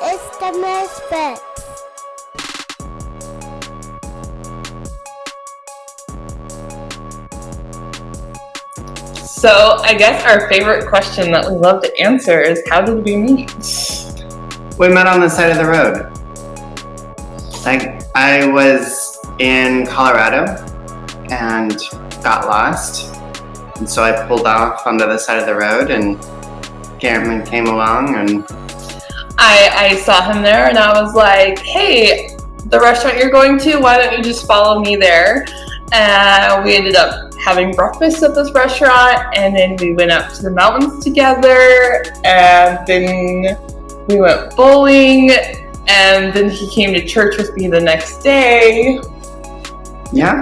It's the Misfits. So I guess our favorite question that we love to answer is, how did we meet? We met on the side of the road. I was in Colorado and got lost. And so I pulled off onto the side of the road and Cameron came along and I saw him there and I was like, hey, the restaurant you're going to, why don't you just follow me there? And we ended up having breakfast at this restaurant, and then we went up to the mountains together, and then we went bowling, and then he came to church with me the next day. Yeah.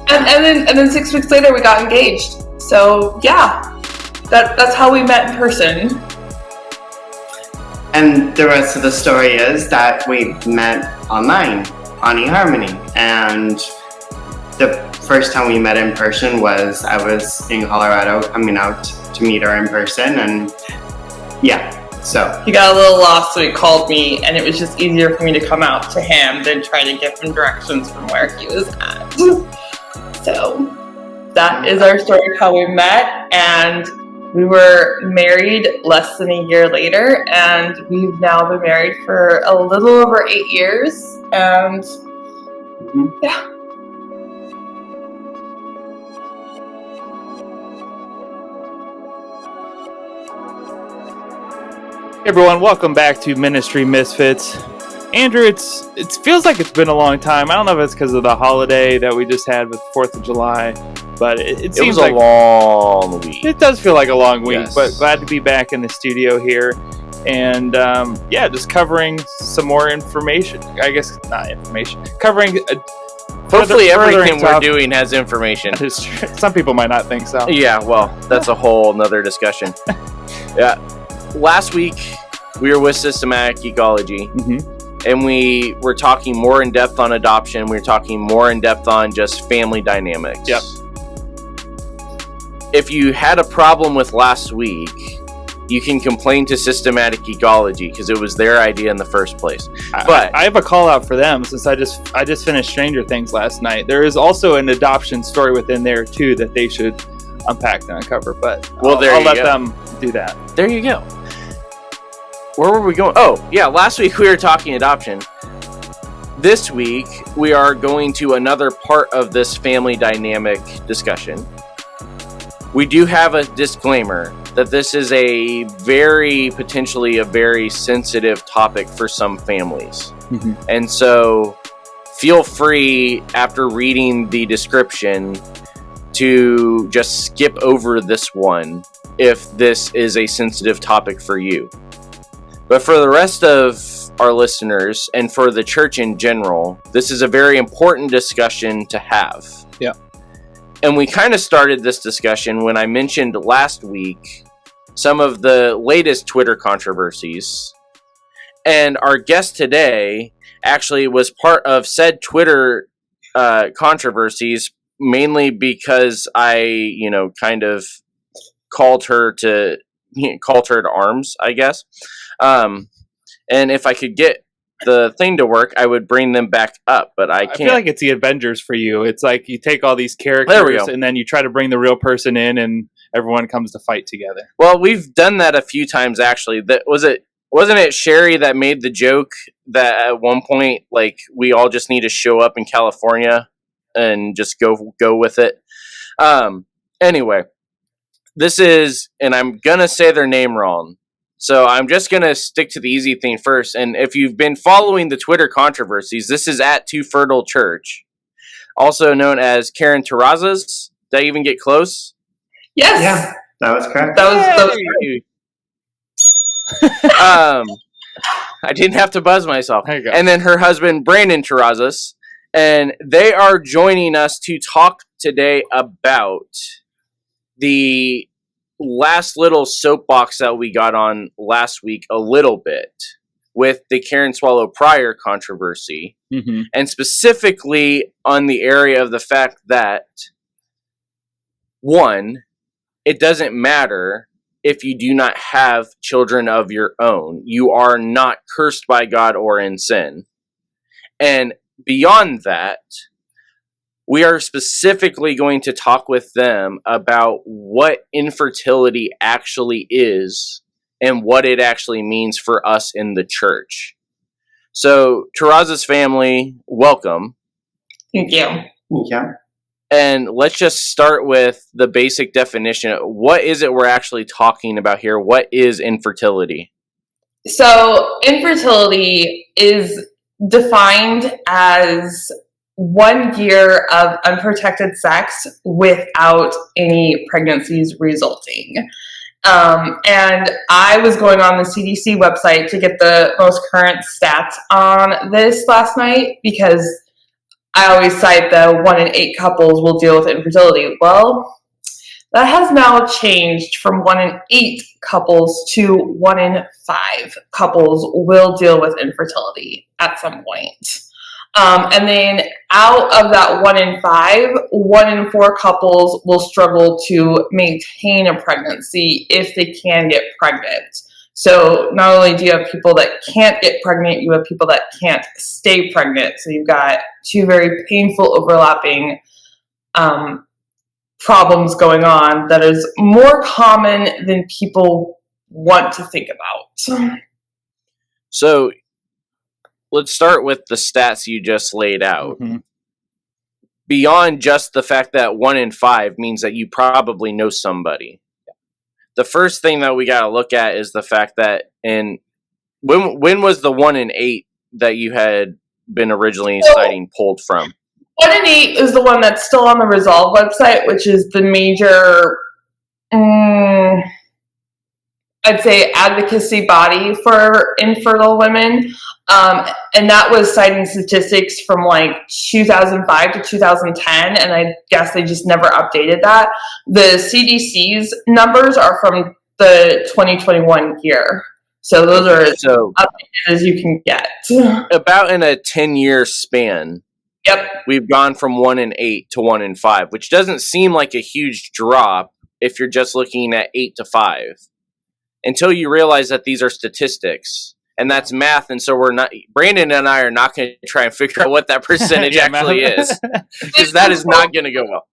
And then 6 weeks later we got engaged. So yeah, that's how we met in person. And the rest of the story is that we met online on eHarmony, and the first time we met in person was I was in Colorado coming out to meet her in person, and yeah, so. He got a little lost, so he called me, and it was just easier for me to come out to him than try to give him directions from where he was at. So that is our story of how we met, and we were married less than a year later, and we've now been married for a little over 8 years, and yeah. Hey everyone, welcome back to Ministry Misfits. Andrew, it feels like it's been a long time. I don't know if it's because of the holiday that we just had with 4th of July, but it seems like a long week. It does feel like a long week, Yes. but glad to be back in the studio here. And just covering some more information. I guess not information. Covering Hopefully everything we're topic. doing has information. Some people might not think so. Yeah, well, that's a whole nother discussion. Yeah. Last week, we were with Systematic Ecology, and we were talking more in depth on adoption. We were talking more in depth on just family dynamics. Yep. If you had a problem with last week, you can complain to Systematic Ecology because it was their idea in the first place. But I have a call out for them since I just finished Stranger Things last night. There is also an adoption story within there too that they should unpack and uncover. But I'll let them do that. There you go. Where were we going? Oh, yeah, last week we were talking adoption. This week, we are going to another part of this family dynamic discussion. We do have a disclaimer that this is potentially a very sensitive topic for some families. And so, feel free, after reading the description, to just skip over this one if this is a sensitive topic for you. But for the rest of our listeners and for the church in general, this is a very important discussion to have. Yeah. And we kind of started this discussion when I mentioned last week some of the latest Twitter controversies. And our guest today actually was part of said Twitter controversies, mainly because I, kind of called her to arms, I guess. And if I could get the thing to work, I would bring them back up, but I can't. I feel like it's the Avengers for you. It's like you take all these characters and then you try to bring the real person in and everyone comes to fight together. Well, we've done that a few times, actually. Wasn't it Sherry that made the joke that at one point, like, we all just need to show up in California and just go with it? Anyway, this is, and I'm going to say their name wrong, so I'm just going to stick to the easy thing first. And if you've been following the Twitter controversies, this is at Too Fertile Church, also known as Karen Terrazas. Did I even get close? Yes. Yeah, that was correct. That was I didn't have to buzz myself. There you go. And then her husband, Brandon Terrazas, and they are joining us to talk today about the last little soapbox that we got on last week a little bit with the Karen Swallow Pryor controversy, and specifically on the area of the fact that, one, it doesn't matter if you do not have children of your own. You are not cursed by God or in sin. And beyond that, we are specifically going to talk with them about what infertility actually is and what it actually means for us in the church. So, Terrazas family, welcome. Thank you. Yeah. And let's just start with the basic definition. What is it we're actually talking about here? What is infertility? So, infertility is defined as 1 year of unprotected sex without any pregnancies resulting. And I was going on the CDC website to get the most current stats on this last night because I always cite the 1 in 8 couples will deal with infertility. Well, that has now changed from 1 in 8 couples to 1 in 5 couples will deal with infertility at some point. And then out of that 1 in 5, 1 in 4 couples will struggle to maintain a pregnancy if they can get pregnant. So not only do you have people that can't get pregnant, you have people that can't stay pregnant. So you've got 2 very painful overlapping problems going on that is more common than people want to think about. So let's start with the stats you just laid out. Mm-hmm. Beyond just the fact that 1 in 5 means that you probably know somebody. The first thing that we got to look at is the fact that when was the 1 in 8 that you had been originally citing pulled from? 1 in 8 is the one that's still on the Resolve website, which is the major, I'd say, advocacy body for infertile women. And that was citing statistics from like 2005 to 2010, and I guess they just never updated that. The CDC's numbers are from the 2021 year. So those are as updated as you can get. About in a 10-year span, yep, we've gone from 1 in 8 to 1 in 5, which doesn't seem like a huge drop if you're just looking at 8 to 5. Until you realize that these are statistics. And that's math, and so Brandon and I are not going to try and figure out what that percentage actually is. Because that is not going to go well.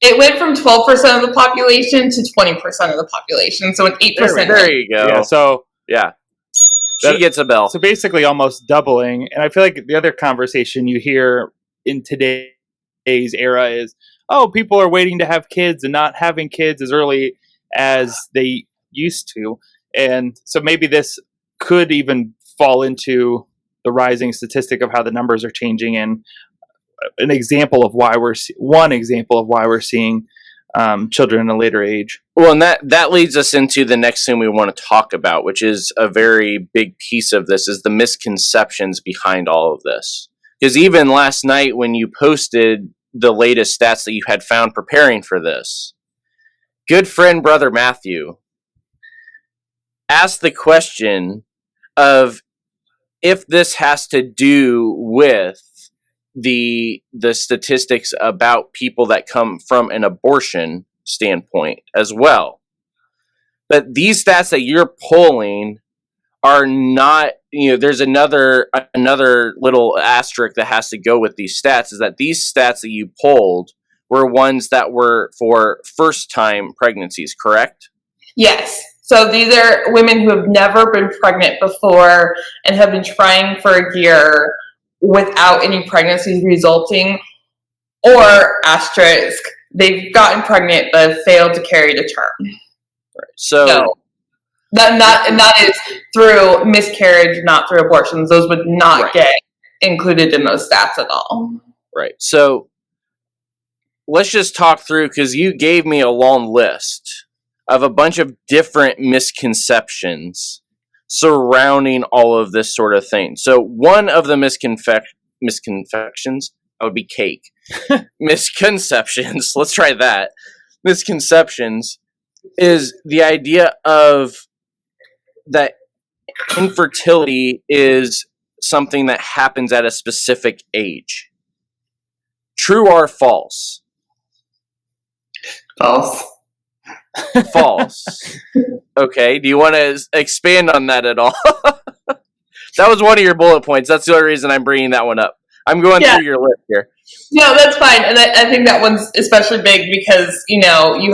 It went from 12% of the population to 20% of the population, so an 8%. There you go. Yeah, so yeah. She gets a bell. So basically almost doubling. And I feel like the other conversation you hear in today's era is, oh, people are waiting to have kids and not having kids as early as they used to. And so maybe this could even fall into the rising statistic of how the numbers are changing, and one example of why we're seeing children in a later age. Well, and that leads us into the next thing we want to talk about, which is a very big piece of this, is the misconceptions behind all of this. Because even last night when you posted the latest stats that you had found preparing for this, good friend Brother Matthew asked the question of if this has to do with the statistics about people that come from an abortion standpoint as well. But these stats that you're pulling are not, there's another little asterisk that has to go with these stats, is that these stats that you pulled were ones that were for first-time pregnancies, correct? Yes. So these are women who have never been pregnant before and have been trying for a year without any pregnancies resulting, or asterisk, they've gotten pregnant but failed to carry to term. Right. So that is through miscarriage, not through abortions. Those would not get included in those stats at all. Right. So let's just talk through, because you gave me a long list of a bunch of different misconceptions surrounding all of this sort of thing. So one of the misconceptions, that would be cake. Misconceptions, let's try that. Misconceptions is the idea of that infertility is something that happens at a specific age. True or false? False. false. Okay, do you want to expand on that at all? That was one of your bullet points. That's the only reason I'm bringing that one up. I'm going through your list here. No, that's fine. And I think that one's especially big because, you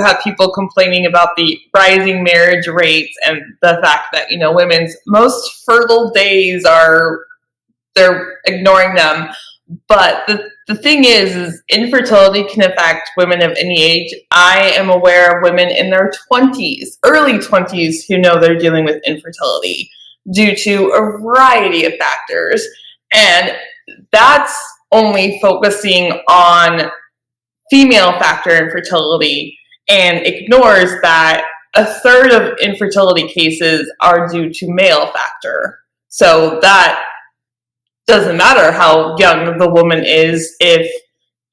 have people complaining about the rising marriage rates and the fact that, women's most fertile days they're ignoring them. But the thing is infertility can affect women of any age. I am aware of women in their 20s, early 20s, who know they're dealing with infertility due to a variety of factors. And that's only focusing on female factor infertility and ignores that a third of infertility cases are due to male factor. So that doesn't matter how young the woman is if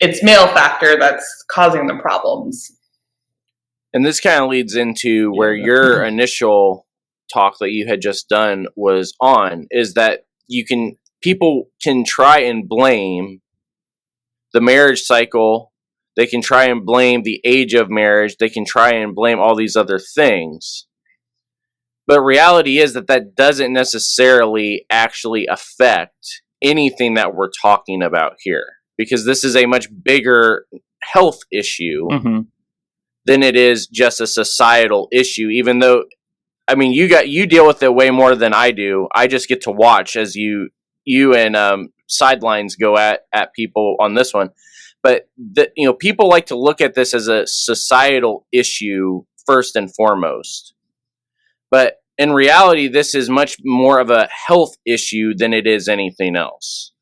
it's male factor that's causing the problems. And this kind of leads into where your initial talk that you had just done was on, is that people can try and blame the marriage cycle. They can try and blame the age of marriage. They can try and blame all these other things. But reality is that doesn't necessarily actually affect anything that we're talking about here, because this is a much bigger health issue than it is just a societal issue. Even though, you deal with it way more than I do. I just get to watch as you and sidelines go at people on this one. But people like to look at this as a societal issue first and foremost. But in reality, this is much more of a health issue than it is anything else.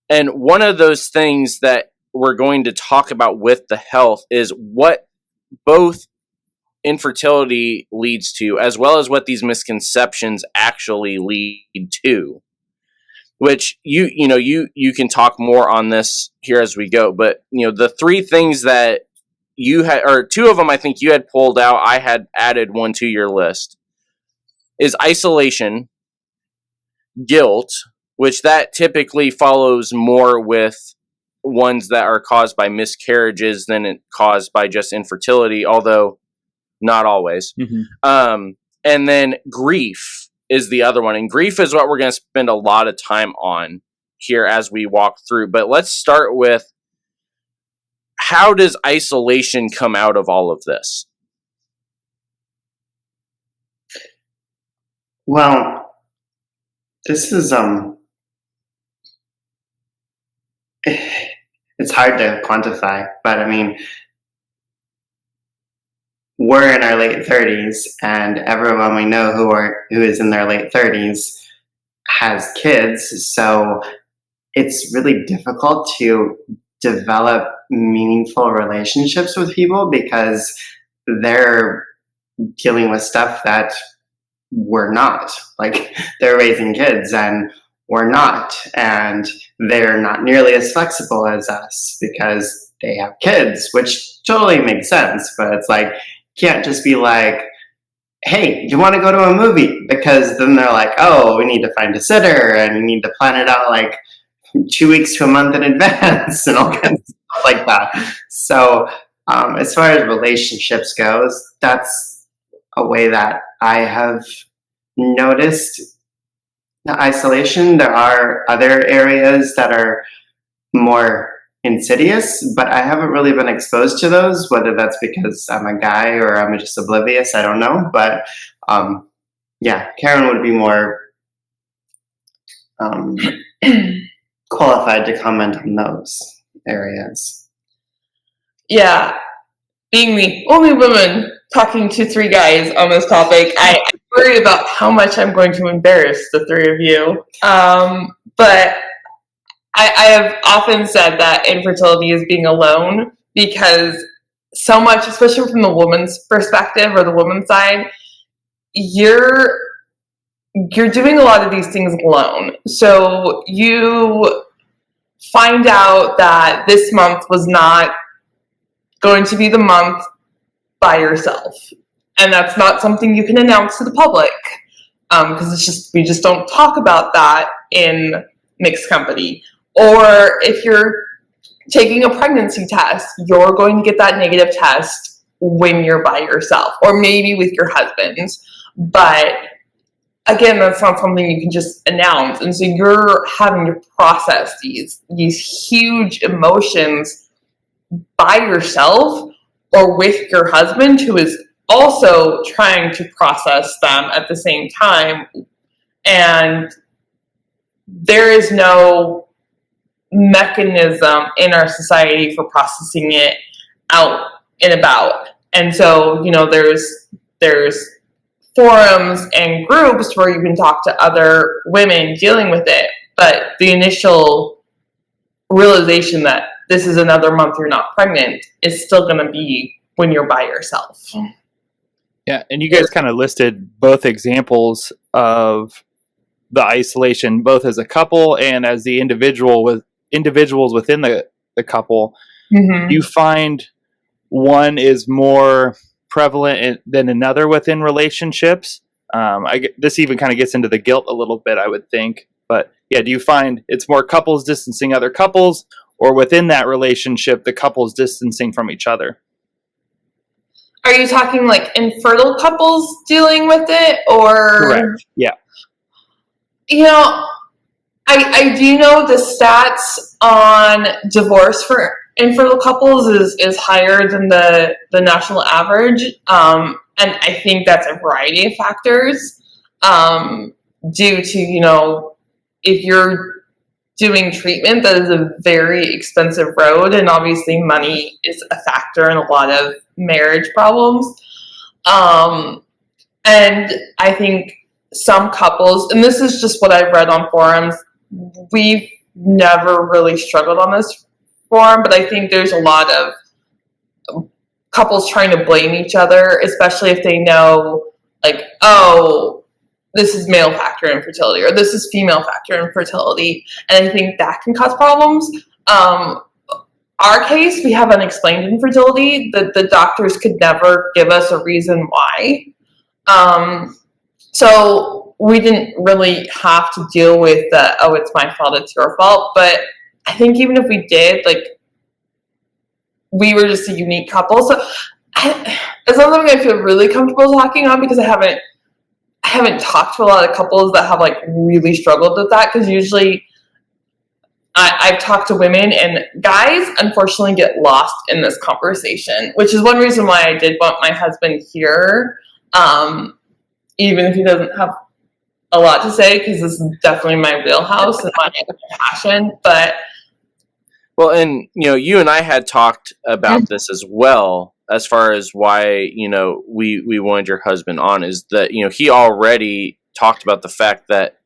And one of those things that we're going to talk about with the health is what both infertility leads to, as well as what these misconceptions actually lead to. Which you can talk more on this here as we go. But the three things that you had, or two of them I think you had pulled out, I had added one to your list, is isolation, guilt, which that typically follows more with ones that are caused by miscarriages than it caused by just infertility, although not always. And then grief is the other one. And grief is what we're going to spend a lot of time on here as we walk through. But let's start with, how does isolation come out of all of this? Well, this is it's hard to quantify, but we're in our late 30s, and everyone we know who is in their late 30s has kids, so it's really difficult to develop meaningful relationships with people because they're dealing with stuff that we're not. Like, they're raising kids and we're not, and they're not nearly as flexible as us because they have kids, which totally makes sense. But it's like, can't just be like, hey, do you want to go to a movie? Because then they're like, oh, we need to find a sitter and we need to plan it out like 2 weeks to a month in advance and all kinds of stuff like that. So as far as relationships goes, that's a way that I have noticed the isolation. There are other areas that are more insidious, but I haven't really been exposed to those, whether that's because I'm a guy or I'm just oblivious, I don't know. But yeah, Karen would be more qualified to comment on those areas. Yeah, being the only woman talking to three guys on this topic, I worry about how much I'm going to embarrass the three of you. But I have often said that infertility is being alone, because so much, especially from the woman's perspective or the woman's side, you're doing a lot of these things alone. So you find out that this month was not going to be the month by yourself. And that's not something you can announce to the public, because we just don't talk about that in mixed company. Or if you're taking a pregnancy test, you're going to get that negative test when you're by yourself, or maybe with your husband. But again, that's not something you can just announce. And so you're having to process these huge emotions by yourself or with your husband, who is also trying to process them at the same time. And there is no mechanism in our society for processing it out and about. And so, there's forums and groups where you can talk to other women dealing with it, but the initial realization that this is another month you're not pregnant is still going to be when you're by yourself. Yeah, and you guys kind of listed both examples of the isolation, both as a couple and as the individuals within the couple. Mm-hmm. Do you find one is more prevalent than another within relationships? This even kind of gets into the guilt a little bit, I would think. But yeah, do you find it's more couples distancing other couples, or within that relationship, the couples distancing from each other? Are you talking like infertile couples dealing with it, or? Correct. Yeah. I do know the stats on divorce for infertile couples is higher than the national average. And I think that's a variety of factors, due to, if you're doing treatment, that is a very expensive road, and obviously money is a factor in a lot of marriage problems. And I think some couples, and this is just what I've read on forums, we've never really struggled on this forum, but I think there's a lot of couples trying to blame each other, especially if they know, like, oh, this is male factor infertility, or this is female factor infertility, and I think that can cause problems. Our case, we have unexplained infertility. The doctors could never give us a reason why. So we didn't really have to deal with the, oh, it's my fault, it's your fault. But I think even if we did, like, we were just a unique couple. So it's not something I feel really comfortable talking on, because I haven't talked to a lot of couples that have like really struggled with that, because usually I've talked to women, and guys unfortunately get lost in this conversation, which is one reason why I did want my husband here. Even if he doesn't have a lot to say, because this is definitely my wheelhouse and my passion. But well, and you and I had talked about this as well, as far as why we wanted your husband on, is that he already talked about the fact that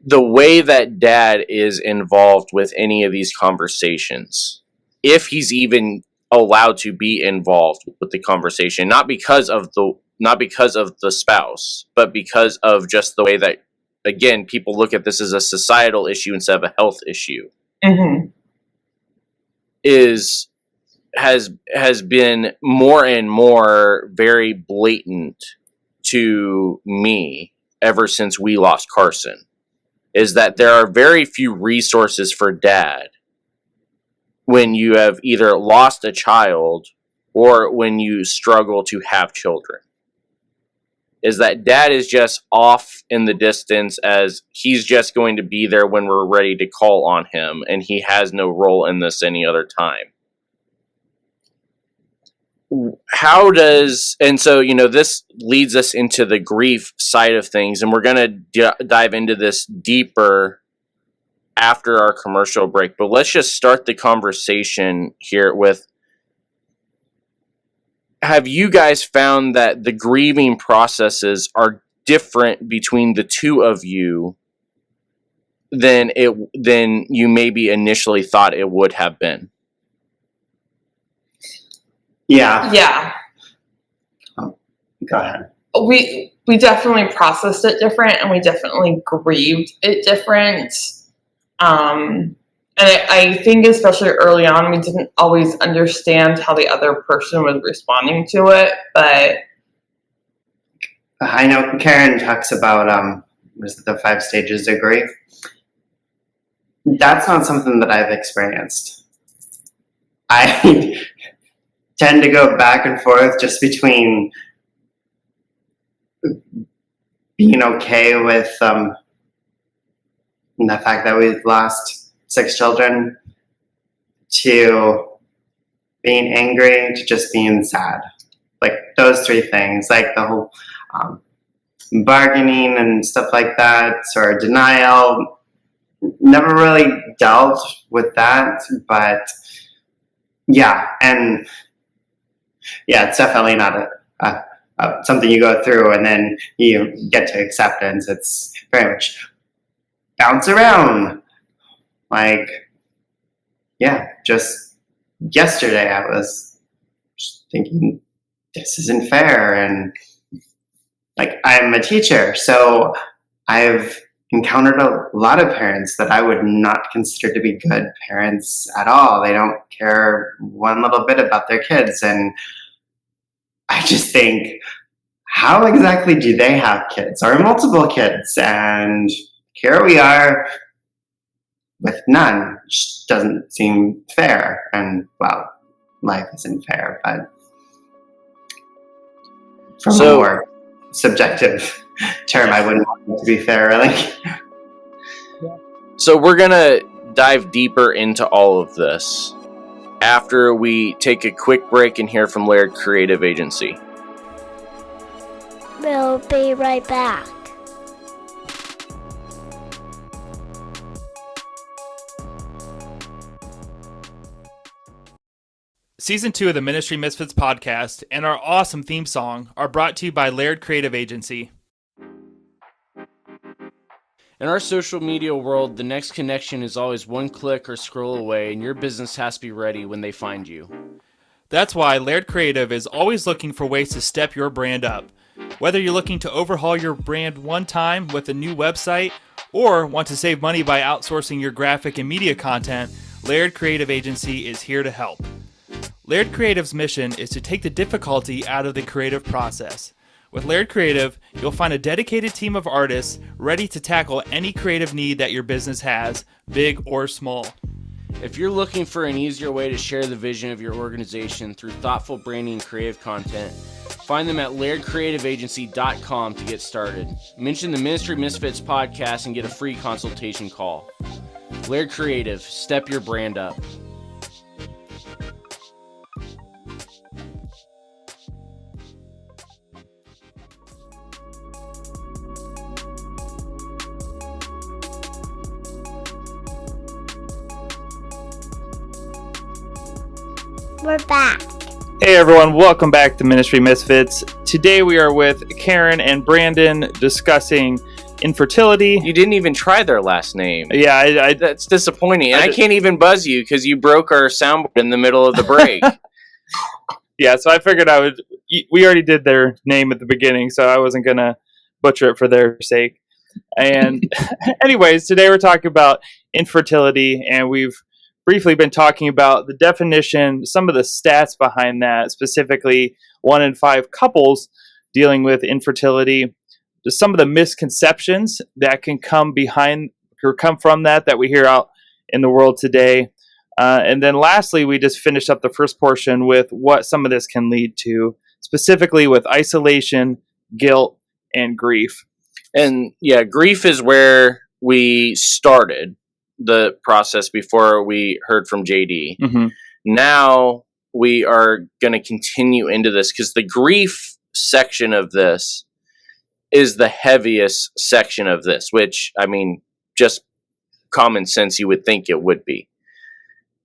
the way that dad is involved with any of these conversations, if he's even allowed to be involved with the conversation, not because of the spouse, but because of just the way that, again, people look at this as a societal issue instead of a health issue, mm-hmm. has been more and more very blatant to me ever since we lost Carson, is that there are very few resources for dad when you have either lost a child or when you struggle to have children. Is that dad is just off in the distance, as he's just going to be there when we're ready to call on him, and he has no role in this any other time. And so, this leads us into the grief side of things, and we're going to dive into this deeper after our commercial break. But let's just start the conversation here with, have you guys found that the grieving processes are different between the two of you than you maybe initially thought it would have been? Yeah. Oh, go ahead. We definitely processed it different, and we definitely grieved it different. And I think especially early on, we didn't always understand how the other person was responding to it. But I know Karen talks about was it the 5 stages of grief? That's not something that I've experienced. tend to go back and forth just between being okay with the fact that we've lost 6 children to being angry to just being sad. Like those 3 things, like the whole bargaining and stuff like that, or denial. Never really dealt with that, but yeah, it's definitely not something you go through and then you get to acceptance. It's very much bounce around. Like, yeah, just yesterday I was thinking, this isn't fair. And like, I'm a teacher, so I've encountered a lot of parents that I would not consider to be good parents at all. They don't care one little bit about their kids. And I just think, how exactly do they have kids or multiple kids? And here we are with none, which doesn't seem fair. And well, life isn't fair, but from a more subjective term, I wouldn't want it to be fair, really. So we're going to dive deeper into all of this after we take a quick break and hear from Laird Creative Agency. We'll be right back. Season 2 of the Ministry Misfits podcast and our awesome theme song are brought to you by Laird Creative Agency. In our social media world, the next connection is always one click or scroll away, and your business has to be ready when they find you. That's why Laird Creative is always looking for ways to step your brand up. Whether you're looking to overhaul your brand one time with a new website or want to save money by outsourcing your graphic and media content, Laird Creative Agency is here to help. Laird Creative's mission is to take the difficulty out of the creative process. With Laird Creative, you'll find a dedicated team of artists ready to tackle any creative need that your business has, big or small. If you're looking for an easier way to share the vision of your organization through thoughtful branding and creative content, find them at lairdcreativeagency.com to get started. Mention the Ministry Misfits podcast and get a free consultation call. Laird Creative, step your brand up. We're back. Hey everyone, welcome back to Ministry Misfits. Today we are with Karen and Brandon discussing infertility. You didn't even try their last name. Yeah, That's disappointing. And I can't even buzz you because you broke our soundboard in the middle of the break. Yeah, so I figured we already did their name at the beginning, so I wasn't going to butcher it for their sake. And anyways, today we're talking about infertility, and we've briefly been talking about the definition, some of the stats behind that, specifically 1 in 5 couples dealing with infertility, just some of the misconceptions that can come from that we hear out in the world today. And then lastly, we just finished up the first portion with what some of this can lead to, specifically with isolation, guilt, and grief. And yeah, grief is where we started the process before we heard from JD. Mm-hmm. Now we are going to continue into this because the grief section of this is the heaviest section of this, which, I mean, just common sense, you would think it would be.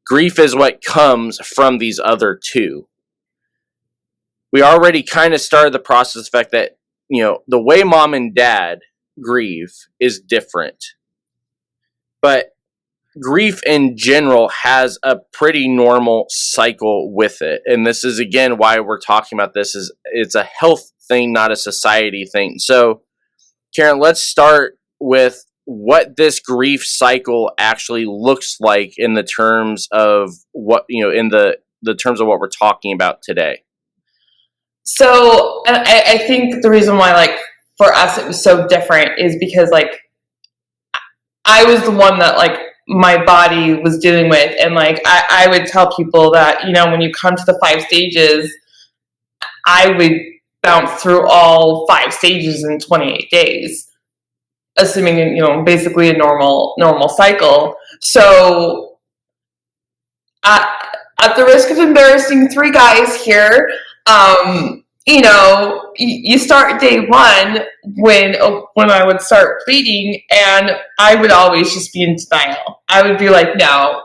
Grief is what comes from these other two. We already kind of started the process, the fact that, the way mom and dad grieve is different. But grief in general has a pretty normal cycle with it. And this is, again, why we're talking about this. It's a health thing, not a society thing. So, Karen, let's start with what this grief cycle actually looks like in the terms of what, in the terms of what we're talking about today. So, and I think the reason why, for us, it was so different is because, I was the one that, my body was dealing with. And like I would tell people that, when you come to the 5 stages, I would bounce through all 5 stages in 28 days, assuming, basically a normal cycle. So at the risk of embarrassing 3 guys here, you start day 1 when I would start bleeding, and I would always just be in denial. I would be like, no,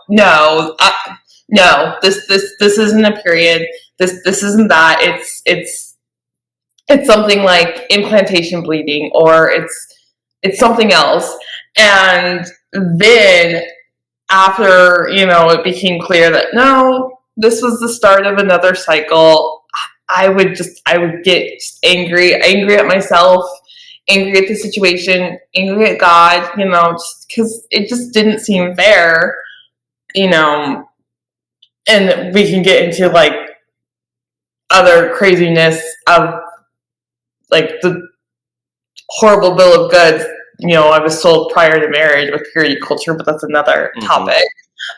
this isn't a period. This isn't that. It's something like implantation bleeding, or it's something else. And then after, it became clear that no, this was the start of another cycle, I would get angry at myself, angry at the situation, angry at God, just because it just didn't seem fair, and we can get into like other craziness of like the horrible bill of goods, I was told prior to marriage with purity culture, but that's another topic.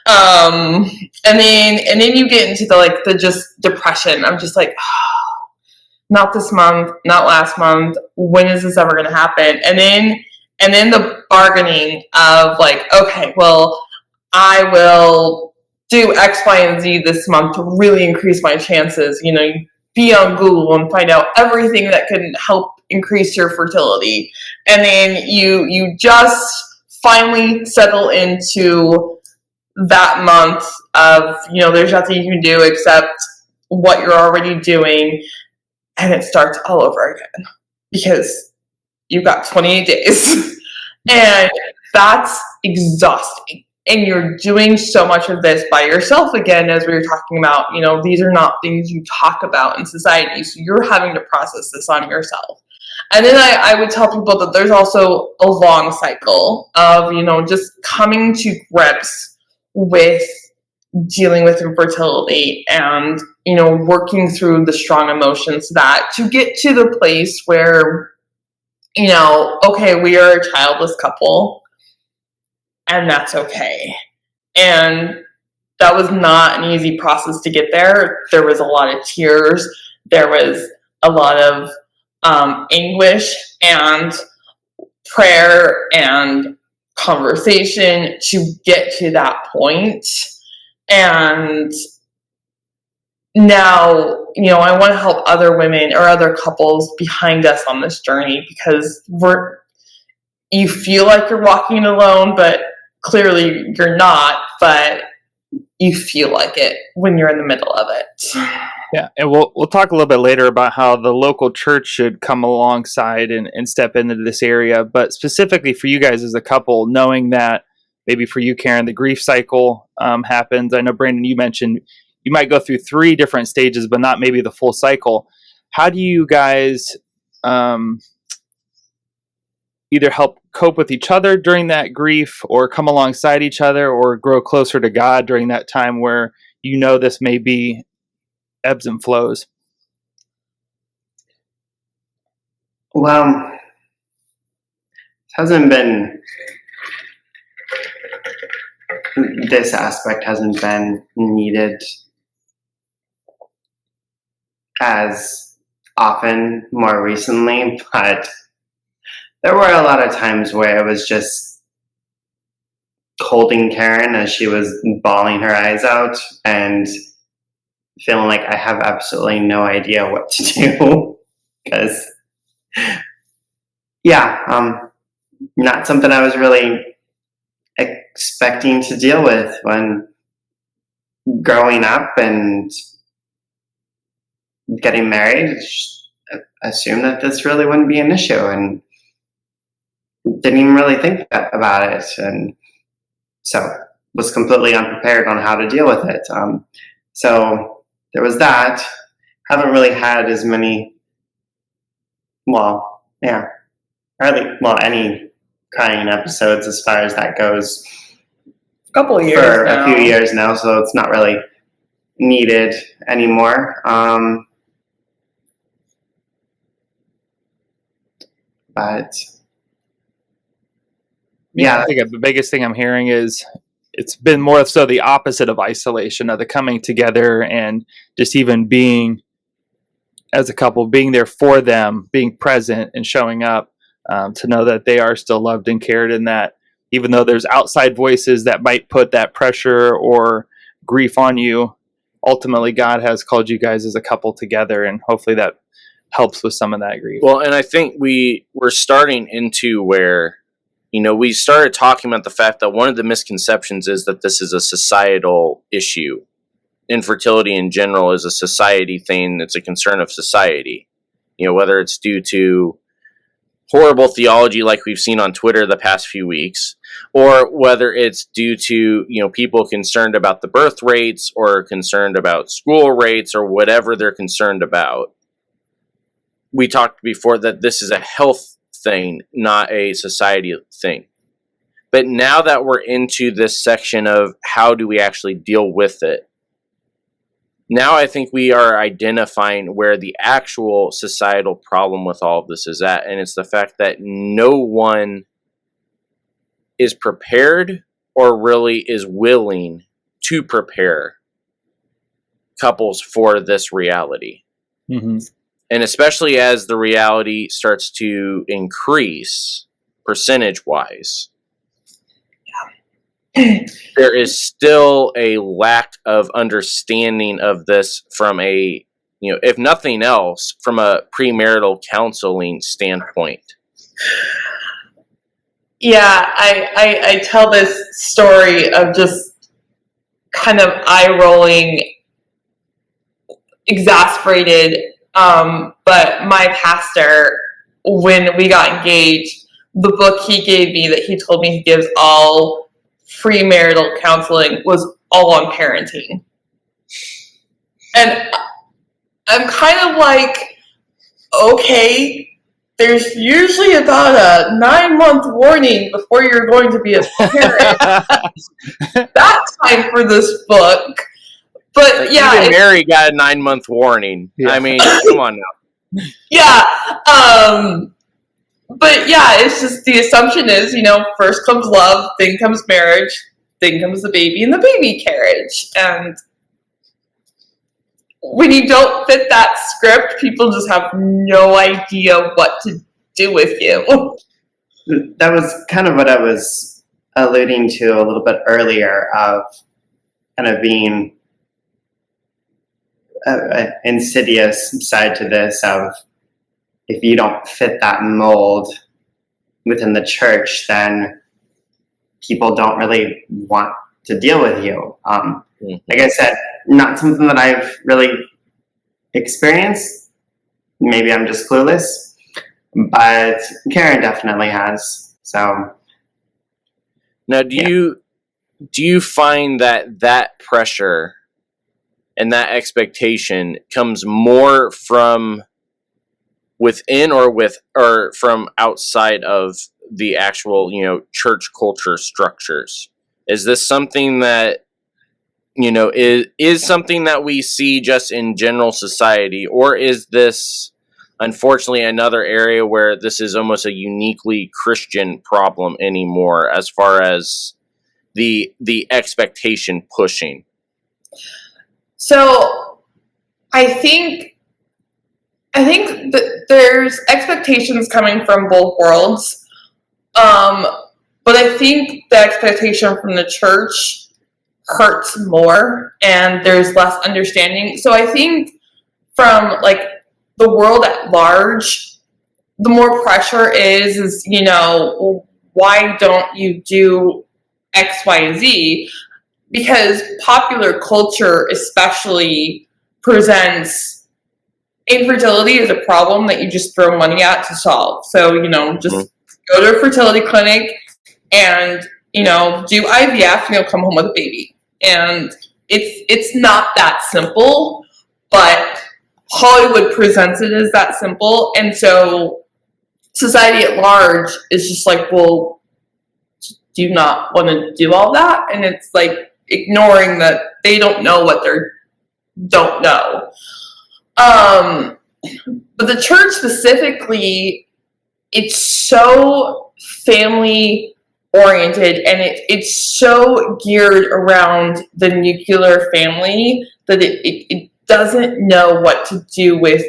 And then you get into the just depression. I'm just like, not this month, not last month. When is this ever going to happen? And then the bargaining of like, okay, well, I will do X, Y, and Z this month to really increase my chances. You be on Google and find out everything that can help increase your fertility. And then you just finally settle into that month of, there's nothing you can do except what you're already doing. And it starts all over again because you've got 28 days. And that's exhausting. And you're doing so much of this by yourself again, as we were talking about. These are not things you talk about in society. So you're having to process this on yourself. And then I would tell people that there's also a long cycle of, just coming to grips with dealing with infertility and, working through the strong emotions that to get to the place where, okay, we are a childless couple and that's okay. And that was not an easy process to get there. There was a lot of tears. There was a lot of anguish and prayer and conversation to get to that point. And now, I want to help other women or other couples behind us on this journey, because you feel like you're walking alone, but clearly you're not, but you feel like it when you're in the middle of it. Yeah, and we'll talk a little bit later about how the local church should come alongside and step into this area. But specifically for you guys as a couple, knowing that maybe for you, Karen, the grief cycle happens. I know, Brandon, you mentioned you might go through 3 different stages, but not maybe the full cycle. How do you guys either help cope with each other during that grief, or come alongside each other, or grow closer to God during that time where this may be ebbs and flows? Well, this aspect hasn't been needed as often more recently, but there were a lot of times where it was just holding Karen as she was bawling her eyes out and feeling like I have absolutely no idea what to do. Because, not something I was really expecting to deal with when growing up and getting married. Assumed that this really wouldn't be an issue, and didn't even really think about it, and so was completely unprepared on how to deal with it. So there was that. Haven't really had as many, any crying episodes as far as that goes. A couple of years for now. A few years now, so it's not really needed anymore. But I think the biggest thing I'm hearing is it's been more so the opposite of isolation, of the coming together and just even being as a couple, being there for them, being present and showing up, to know that they are still loved and cared, and that even though there's outside voices that might put that pressure or grief on you, ultimately God has called you guys as a couple together, and hopefully that helps with some of that grief. Well, and I think we're starting into where, we started talking about the fact that one of the misconceptions is that this is a societal issue. Infertility in general is a society thing. It's a concern of society. Whether it's due to horrible theology like we've seen on Twitter the past few weeks, or whether it's due to, people concerned about the birth rates or concerned about school rates or whatever they're concerned about. We talked before that this is a health thing, not a society thing. But now that we're into this section of how do we actually deal with it, now I think we are identifying where the actual societal problem with all of this is at, and it's the fact that no one is prepared or really is willing to prepare couples for this reality. Mm-hmm. And especially as the reality starts to increase percentage-wise, there is still a lack of understanding of this from a, if nothing else, from a premarital counseling standpoint. Yeah, I tell this story of just kind of eye-rolling, exasperated, but my pastor, when we got engaged, the book he gave me that he told me he gives all premarital counseling was all on parenting. And I'm kind of like, okay, there's usually about a 9-month warning before you're going to be a parent. That's time for this book. But yeah, even Mary got a 9-month warning. Yeah. I mean, come on now. Yeah. But yeah, it's just the assumption is, first comes love, then comes marriage, then comes the baby and the baby carriage. And when you don't fit that script, people just have no idea what to do with you. That was kind of what I was alluding to a little bit earlier, of kind of being an insidious side to this of, if you don't fit that mold within the church, then people don't really want to deal with you. Like I said, not something that I've really experienced. Maybe I'm just clueless, but Karen definitely has. So now, do you find that pressure and that expectation comes more from within or from outside of the actual, church culture structures? Is this something that, is something that we see just in general society, or is this unfortunately another area where this is almost a uniquely Christian problem anymore, as far as the expectation pushing? So I think that there's expectations coming from both worlds. But I think the expectation from the church hurts more, and there's less understanding. So I think from like the world at large, the more pressure is, why don't you do X, Y, and Z? Because popular culture especially presents infertility as a problem that you just throw money at to solve. So, just go to a fertility clinic and, do IVF, come home with a baby. And it's not that simple, but Hollywood presents it as that simple. And so society at large is just like, well, do you not want to do all that? And it's like ignoring that they don't know what they don't know. But the church specifically, it's so family oriented, and it's so geared around the nuclear family that it doesn't know what to do with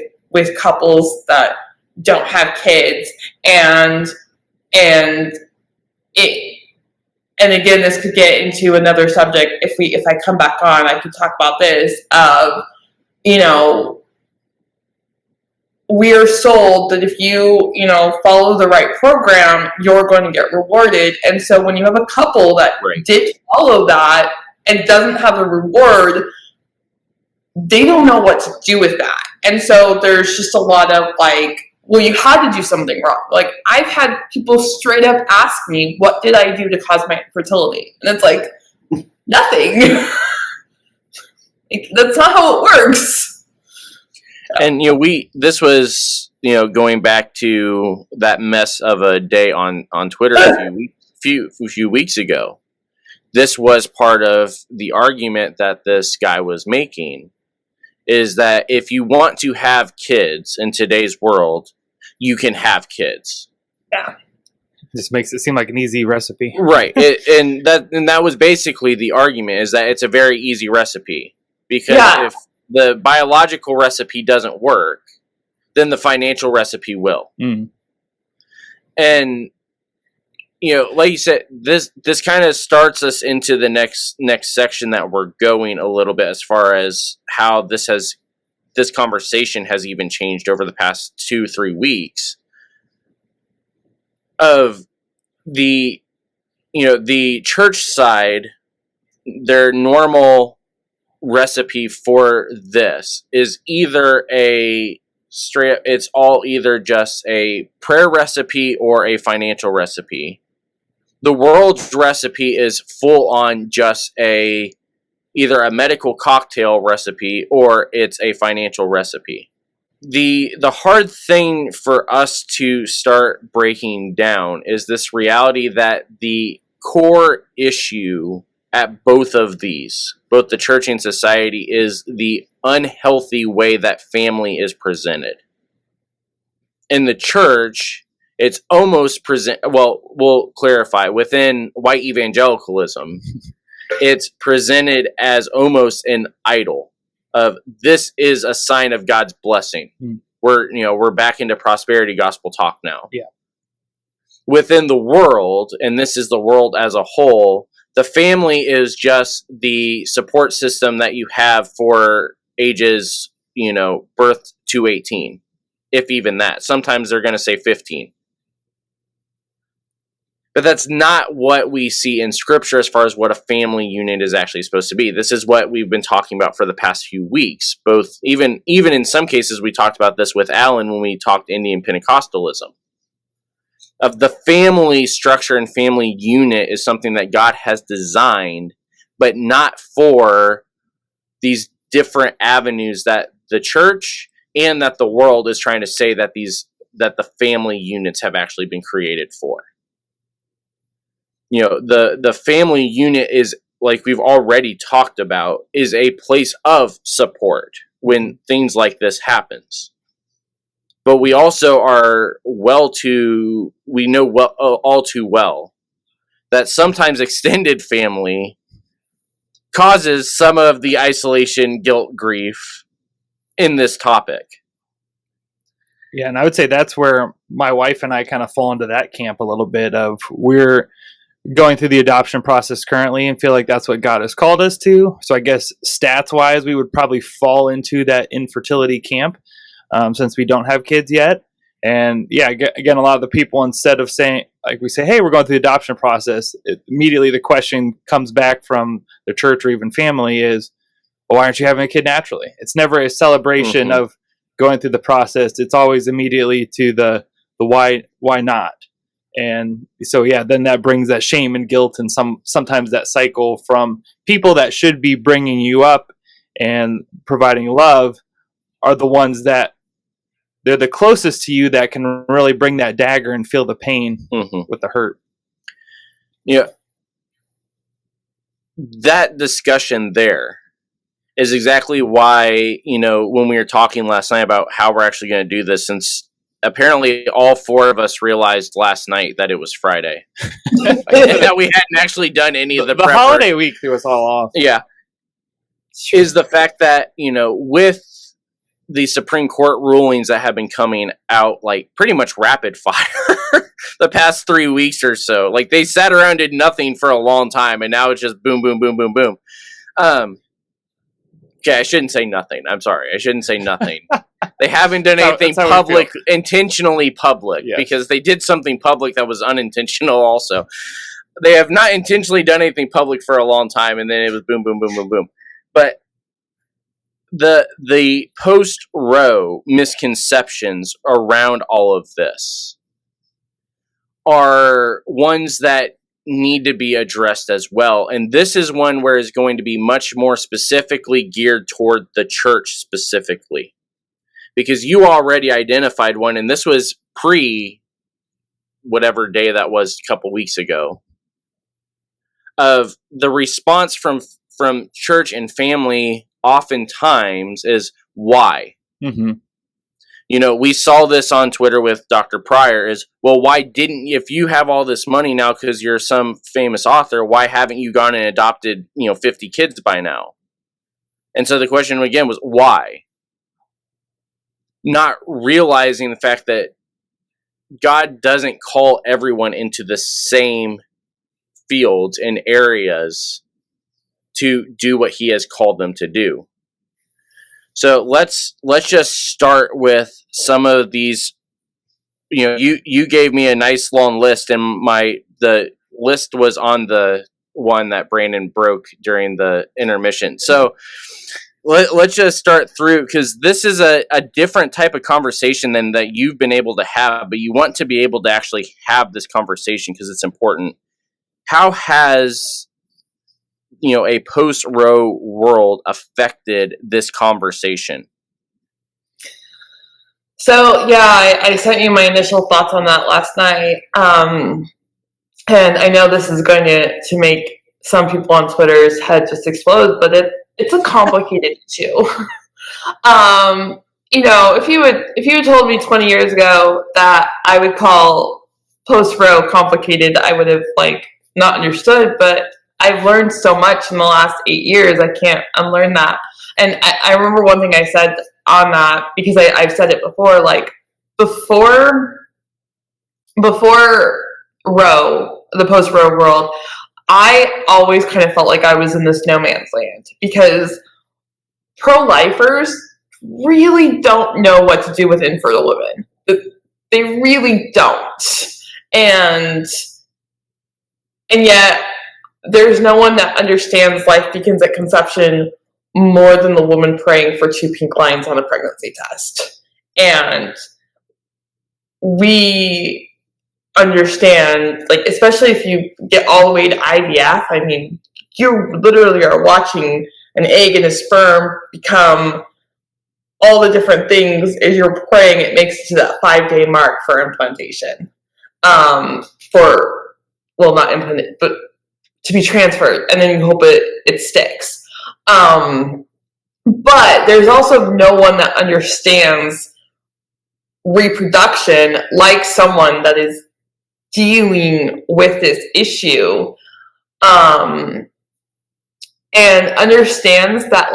couples that don't have kids, and it and again, this could get into another subject. If I come back on, I could talk about this of, we're sold that if you follow the right program, you're going to get rewarded. And so when you have a couple that did follow that and doesn't have a reward, they don't know what to do with that. And so there's just a lot of like, well, you had to do something wrong. Like, I've had people straight up ask me, what did I do to cause my infertility? And it's like, nothing. That's not how it works. And this was going back to that mess of a day on Twitter a few weeks ago. This was part of the argument that this guy was making, is that if you want to have kids in today's world, you can have kids. Yeah. Just makes it seem like an easy recipe. Right. And that was basically the argument, is that it's a very easy recipe. Because if the biological recipe doesn't work, then the financial recipe will. Mm. And like you said, this kind of starts us into the next section that we're going a little bit, as far as how this conversation has even changed over the past 2-3 weeks, of the church side. Their normal recipe for this is either it's all either just a prayer recipe or a financial recipe. The world's recipe is full on just either a medical cocktail recipe or it's a financial recipe. The hard thing for us to start breaking down is this reality that the core issue at both of these, both the church and society, is the unhealthy way that family is presented. In the church, it's almost we'll clarify, within white evangelicalism, it's presented as almost an idol of, this is a sign of God's blessing. We're back into prosperity gospel talk now. Yeah. Within the world, and this is the world as a whole, the family is just the support system that you have for ages, birth to 18, if even that. Sometimes they're going to say 15. But that's not what we see in Scripture as far as what a family unit is actually supposed to be. This is what we've been talking about for the past few weeks. Both, even in some cases, we talked about this with Alan when we talked Indian Pentecostalism. Of the family structure and family unit is something that God has designed, but not for these different avenues that the church and that the world is trying to say that the family units have actually been created for. The family unit is, like we've already talked about, is a place of support when things like this happens. But we also are all too well that sometimes extended family causes some of the isolation, guilt, grief in this topic. Yeah, and I would say that's where my wife and I kind of fall into that camp a little bit of, we're going through the adoption process currently and feel like that's what God has called us to. So I guess stats-wise, we would probably fall into that infertility camp. Since we don't have kids yet. And yeah, again, a lot of the people, instead of saying, like we say, hey, we're going through the adoption process, immediately the question comes back from the church or even family is, well, why aren't you having a kid naturally? It's never a celebration of going through the process. It's always immediately to the why not? And so, yeah, then that brings that shame and guilt and sometimes that cycle from people that should be bringing you up and providing love are the ones that they're the closest to you that can really bring that dagger and feel the pain with the hurt. Yeah. That discussion there is exactly why, when we were talking last night about how we're actually going to do this, since apparently all four of us realized last night that it was Friday. That we hadn't actually done any of the The prep holiday week threw us all off. Yeah. Is the fact that, you know, with the Supreme Court rulings that have been coming out like pretty much rapid fire the past 3 weeks or so, like they sat around, did nothing for a long time, and now it's just boom, boom, boom, boom, boom. Okay, I shouldn't say nothing. I'm sorry. I shouldn't say nothing. They haven't done anything public, intentionally public, because they did something public that was unintentional also. They have not intentionally done anything public for a long time, and then it was boom, boom, boom, boom, boom. But the post-Roe misconceptions around all of this are ones that need to be addressed as well. And this is one where it's going to be much more specifically geared toward the church specifically. Because you already identified one, and this was pre whatever day that was a couple weeks ago, of the response from church and family oftentimes is why. Mm-hmm. You know, we saw this on Twitter with Dr. Pryor is, well, why didn't, if you have all this money now because you're some famous author, why haven't you gone and adopted, 50 kids by now? And so the question again was, why? Not realizing the fact that God doesn't call everyone into the same fields and areas to do what he has called them to do. So let's just start with some of these. You gave me a nice long list, and the list was on the one that Brandon broke during the intermission. So let's just start through, because this is a different type of conversation than that you've been able to have, but you want to be able to actually have this conversation because it's important. How has a post-Roe world affected this conversation? So, I sent you my initial thoughts on that last night. And I know this is going to make some people on Twitter's head just explode, but it's a complicated issue. If you had told me 20 years ago that I would call post-Roe complicated, I would have not understood, but I've learned so much in the last 8 years, I can't unlearn that. And I remember one thing I said on that, because I've said it before, before Roe, the post-Roe world, I always kind of felt like I was in this no man's land, because pro-lifers really don't know what to do with infertile women. They really don't. And yet, there's no one that understands life begins at conception more than the woman praying for 2 pink lines on a pregnancy test. And we understand, especially if you get all the way to IVF, I mean, you literally are watching an egg and a sperm become all the different things as you're praying it makes it to that 5-day mark for implantation. Not implanted, but to be transferred, and then you hope it sticks. But there's also no one that understands reproduction like someone that is dealing with this issue, and understands that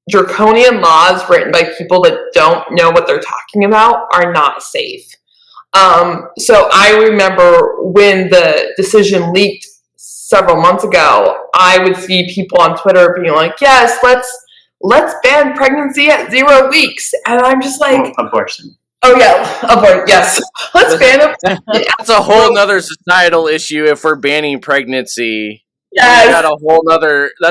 draconian laws written by people that don't know what they're talking about are not safe. So I remember when the decision leaked several months ago, I would see people on Twitter being like, yes, let's ban pregnancy at 0 weeks. And I'm just like... abortion. Oh, yeah. Abort, yes. Let's ban it. That's a whole nother societal issue if we're banning pregnancy. Yes. That's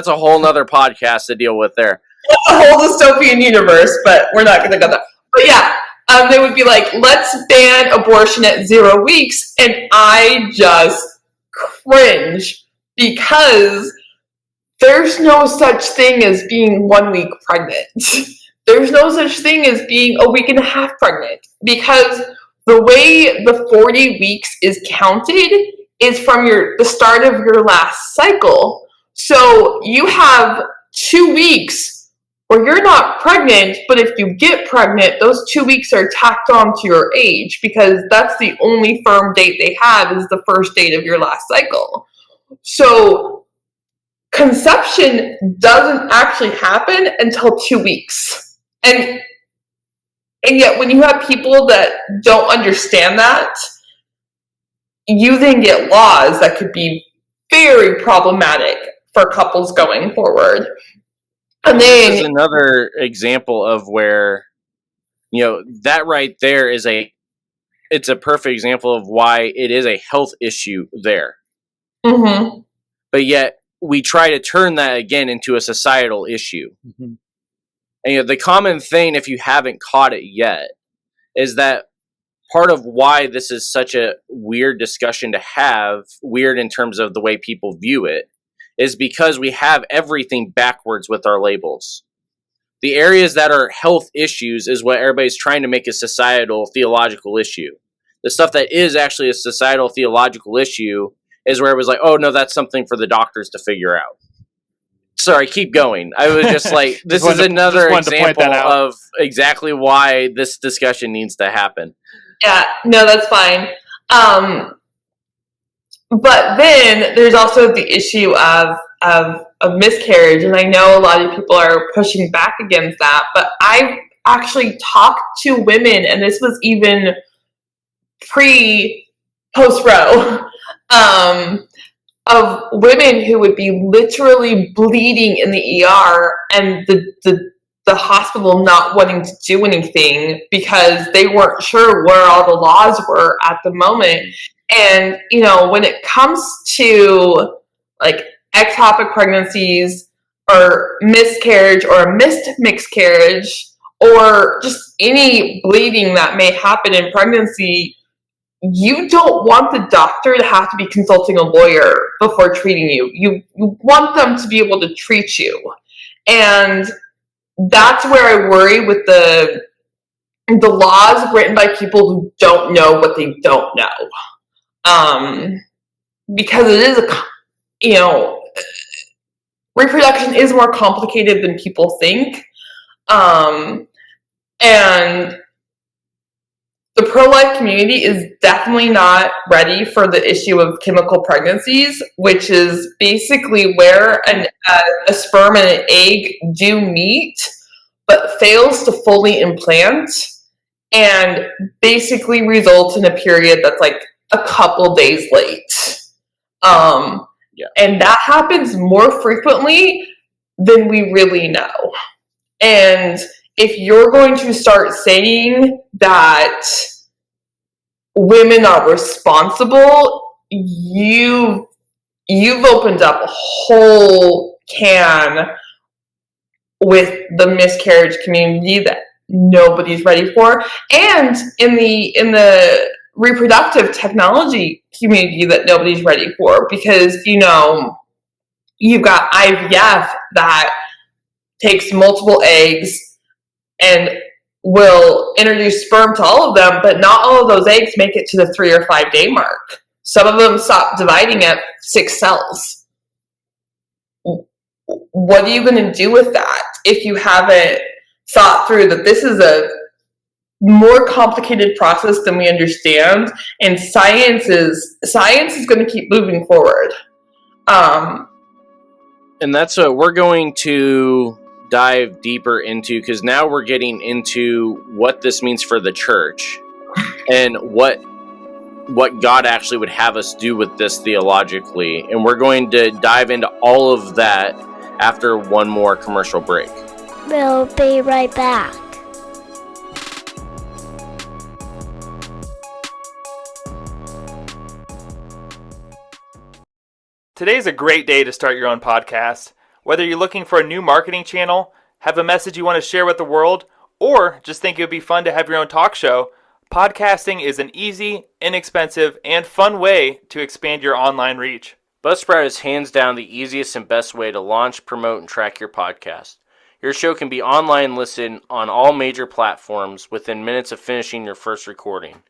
a whole nother podcast to deal with there. It's a whole dystopian universe, but we're not going to go there. But yeah. They would be like, let's ban abortion at 0 weeks. And I just cringe, because there's no such thing as being 1 week pregnant. There's no such thing as being a week and a half pregnant, because the way the 40 weeks is counted is from the start of your last cycle. So you have 2 weeks where you're not pregnant, but if you get pregnant, those 2 weeks are tacked on to your age because that's the only firm date they have is the first date of your last cycle. So conception doesn't actually happen until 2 weeks. And yet when you have people that don't understand that, you then get laws that could be very problematic for couples going forward. And then this is another example of where, that right there it's a perfect example of why it is a health issue there. Mm-hmm. But yet we try to turn that again into a societal issue. Mm-hmm. And the common thing, if you haven't caught it yet, is that part of why this is such a weird discussion to have, weird in terms of the way people view it, is because we have everything backwards with our labels. The areas that are health issues is what everybody's trying to make a societal theological issue. The stuff that is actually a societal theological issue is where it was like, oh no, that's something for the doctors to figure out. Sorry, keep going. I was just like, this is another example of exactly why this discussion needs to happen. Yeah, no, that's fine. But then there's also the issue of miscarriage, and I know a lot of people are pushing back against that, but I've actually talked to women, and this was even post-Roe, of women who would be literally bleeding in the ER and the hospital not wanting to do anything because they weren't sure where all the laws were at the moment. And, when it comes to like ectopic pregnancies or miscarriage or a missed miscarriage or just any bleeding that may happen in pregnancy, you don't want the doctor to have to be consulting a lawyer before treating you. You want them to be able to treat you. And that's where I worry with the laws written by people who don't know what they don't know. Because it is reproduction is more complicated than people think. And the pro-life community is definitely not ready for the issue of chemical pregnancies, which is basically where a sperm and an egg do meet, but fails to fully implant and basically results in a period that's like a couple days late. And that happens more frequently than we really know. And if you're going to start saying that women are responsible, you've opened up a whole can with the miscarriage community that nobody's ready for, and in the reproductive technology community that nobody's ready for, because you've got IVF that takes multiple eggs and will introduce sperm to all of them, but not all of those eggs make it to the 3 or 5 day mark. Some of them stop dividing at 6 cells. What are you going to do with that if you haven't thought through that this is a more complicated process than we understand, and science is going to keep moving forward. And that's what we're going to dive deeper into, because now we're getting into what this means for the church and what God actually would have us do with this theologically. And we're going to dive into all of that after one more commercial break. We'll be right back. Today's a great day to start your own podcast. Whether you're looking for a new marketing channel, have a message you want to share with the world, or just think it would be fun to have your own talk show, podcasting is an easy, inexpensive, and fun way to expand your online reach. Buzzsprout is hands down the easiest and best way to launch, promote, and track your podcast. Your show can be online listened on all major platforms within minutes of finishing your first recording.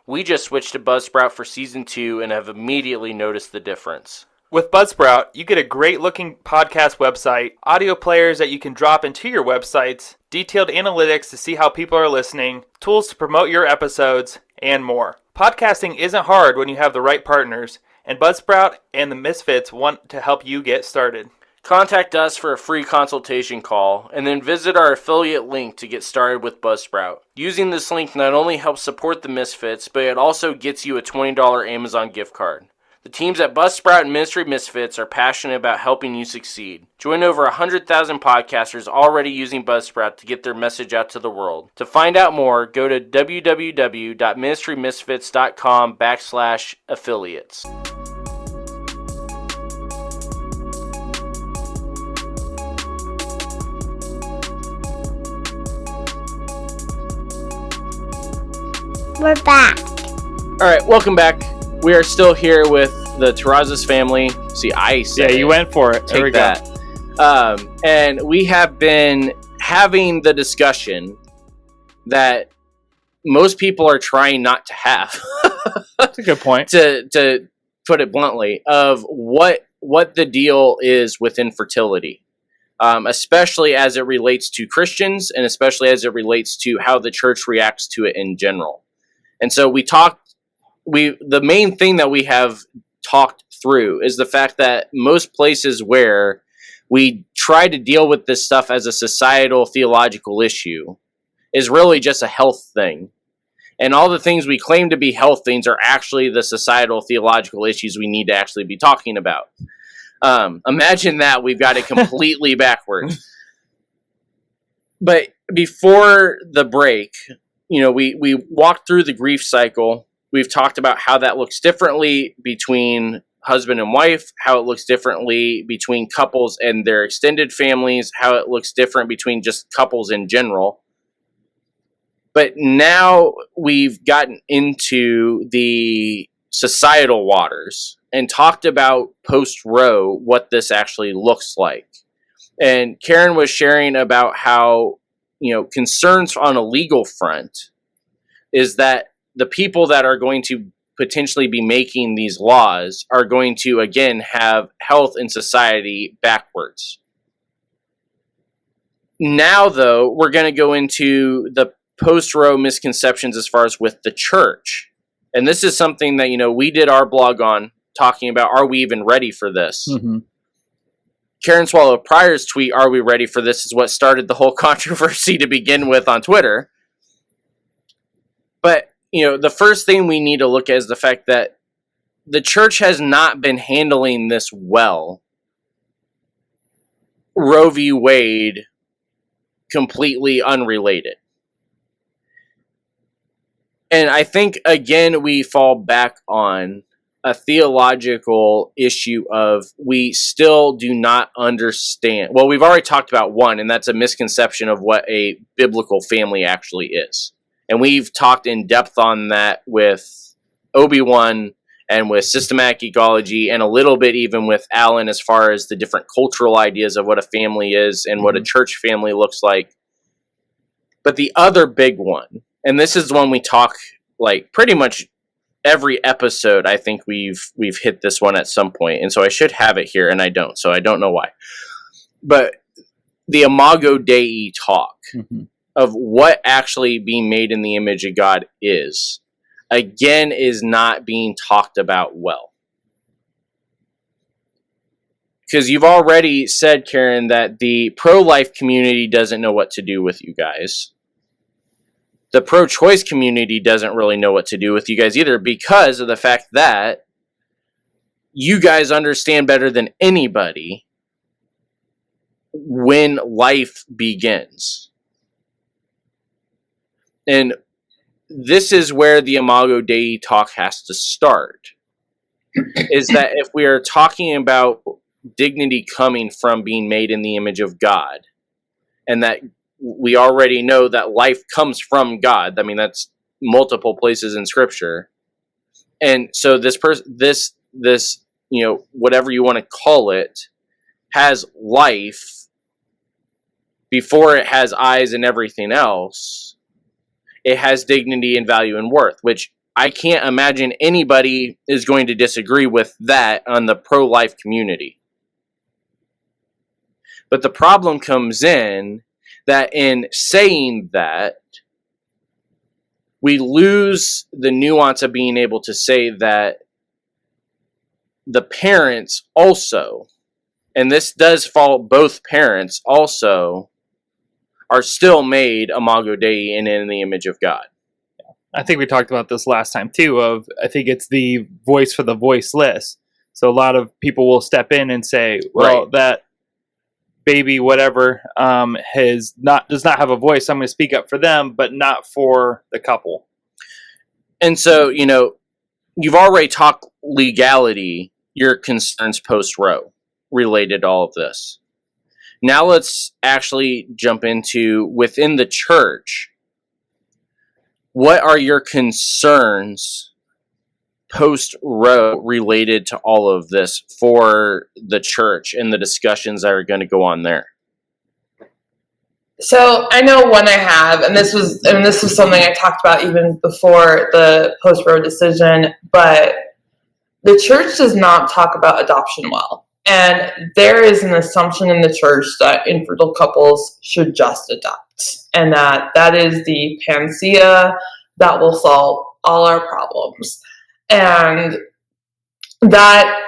We just switched to Buzzsprout for Season 2 and have immediately noticed the difference. With Buzzsprout, you get a great-looking podcast website, audio players that you can drop into your websites, detailed analytics to see how people are listening, tools to promote your episodes, and more. Podcasting isn't hard when you have the right partners, and Buzzsprout and the Misfits want to help you get started. Contact us for a free consultation call, and then visit our affiliate link to get started with Buzzsprout. Using this link not only helps support the Misfits, but it also gets you a $20 Amazon gift card. The teams at Buzzsprout and Ministry Misfits are passionate about helping you succeed. Join over 100,000 podcasters already using Buzzsprout to get their message out to the world. To find out more, go to www.ministrymisfits.com/affiliates. We're back. All right, welcome back. We are still here with the Terrazas family. See, I said you went for it. There we Take that. And we have been having the discussion that most people are trying not to have. That's a good point. To put it bluntly, of what the deal is with infertility, especially as it relates to Christians, and especially as it relates to how the church reacts to it in general. And so the main thing that we have talked through is the fact that most places where we try to deal with this stuff as a societal theological issue is really just a health thing. And all the things we claim to be health things are actually the societal theological issues we need to actually be talking about. Imagine that we've got it completely backwards. But before the break, we walked through the grief cycle. We've talked about how that looks differently between husband and wife, how it looks differently between couples and their extended families, how it looks different between just couples in general. But now we've gotten into the societal waters and talked about post-Roe, what this actually looks like. And Karen was sharing about how, concerns on a legal front is that the people that are going to potentially be making these laws are going to, again, have health and society backwards. Now, though, we're going to go into the post-Roe misconceptions as far as with the church. And this is something that, we did our blog on, talking about, are we even ready for this? Mm-hmm. Karen Swallow Pryor's tweet, "Are we ready for this?" is what started the whole controversy to begin with on Twitter. But, the first thing we need to look at is the fact that the church has not been handling this well. Roe v. Wade, completely unrelated. And I think, again, we fall back on a theological issue of we still do not understand. Well, we've already talked about one, and that's a misconception of what a biblical family actually is. And we've talked in depth on that with Obi-Wan and with systematic ecology, and a little bit even with Alan as far as the different cultural ideas of what a family is and what a church family looks like. But the other big one, and this is the one we talk like pretty much every episode, I think we've hit this one at some point, and so I should have it here, and I don't, so I don't know why. But the Imago Dei talk of what actually being made in the image of God is, again, is not being talked about well. Because you've already said, Karen, that the pro-life community doesn't know what to do with you guys. The pro-choice community doesn't really know what to do with you guys either, because of the fact that you guys understand better than anybody when life begins. And this is where the Imago Dei talk has to start. Is that if we are talking about dignity coming from being made in the image of God, and that we already know that life comes from God. I mean, that's multiple places in Scripture. And so this whatever you want to call it, has life before it has eyes and everything else. It has dignity and value and worth, which I can't imagine anybody is going to disagree with that on the pro-life community. But the problem comes in that in saying that, we lose the nuance of being able to say that the parents also, and this does fall both parents also, are still made imago Dei and in the image of God. I think we talked about this last time too. I think it's the voice for the voiceless. So a lot of people will step in and say, "Well, Right. that baby, whatever, does not have a voice. I'm going to speak up for them, but not for the couple." And so, you've already talked legality, your concerns post-Roe related to all of this. Now let's actually jump into within the church. What are your concerns post-Roe related to all of this for the church and the discussions that are going to go on there? So I know one I have, and this was something I talked about even before the post-Roe decision, but the church does not talk about adoption well. And there is an assumption in the church that infertile couples should just adopt, and that is the panacea that will solve all our problems. And that,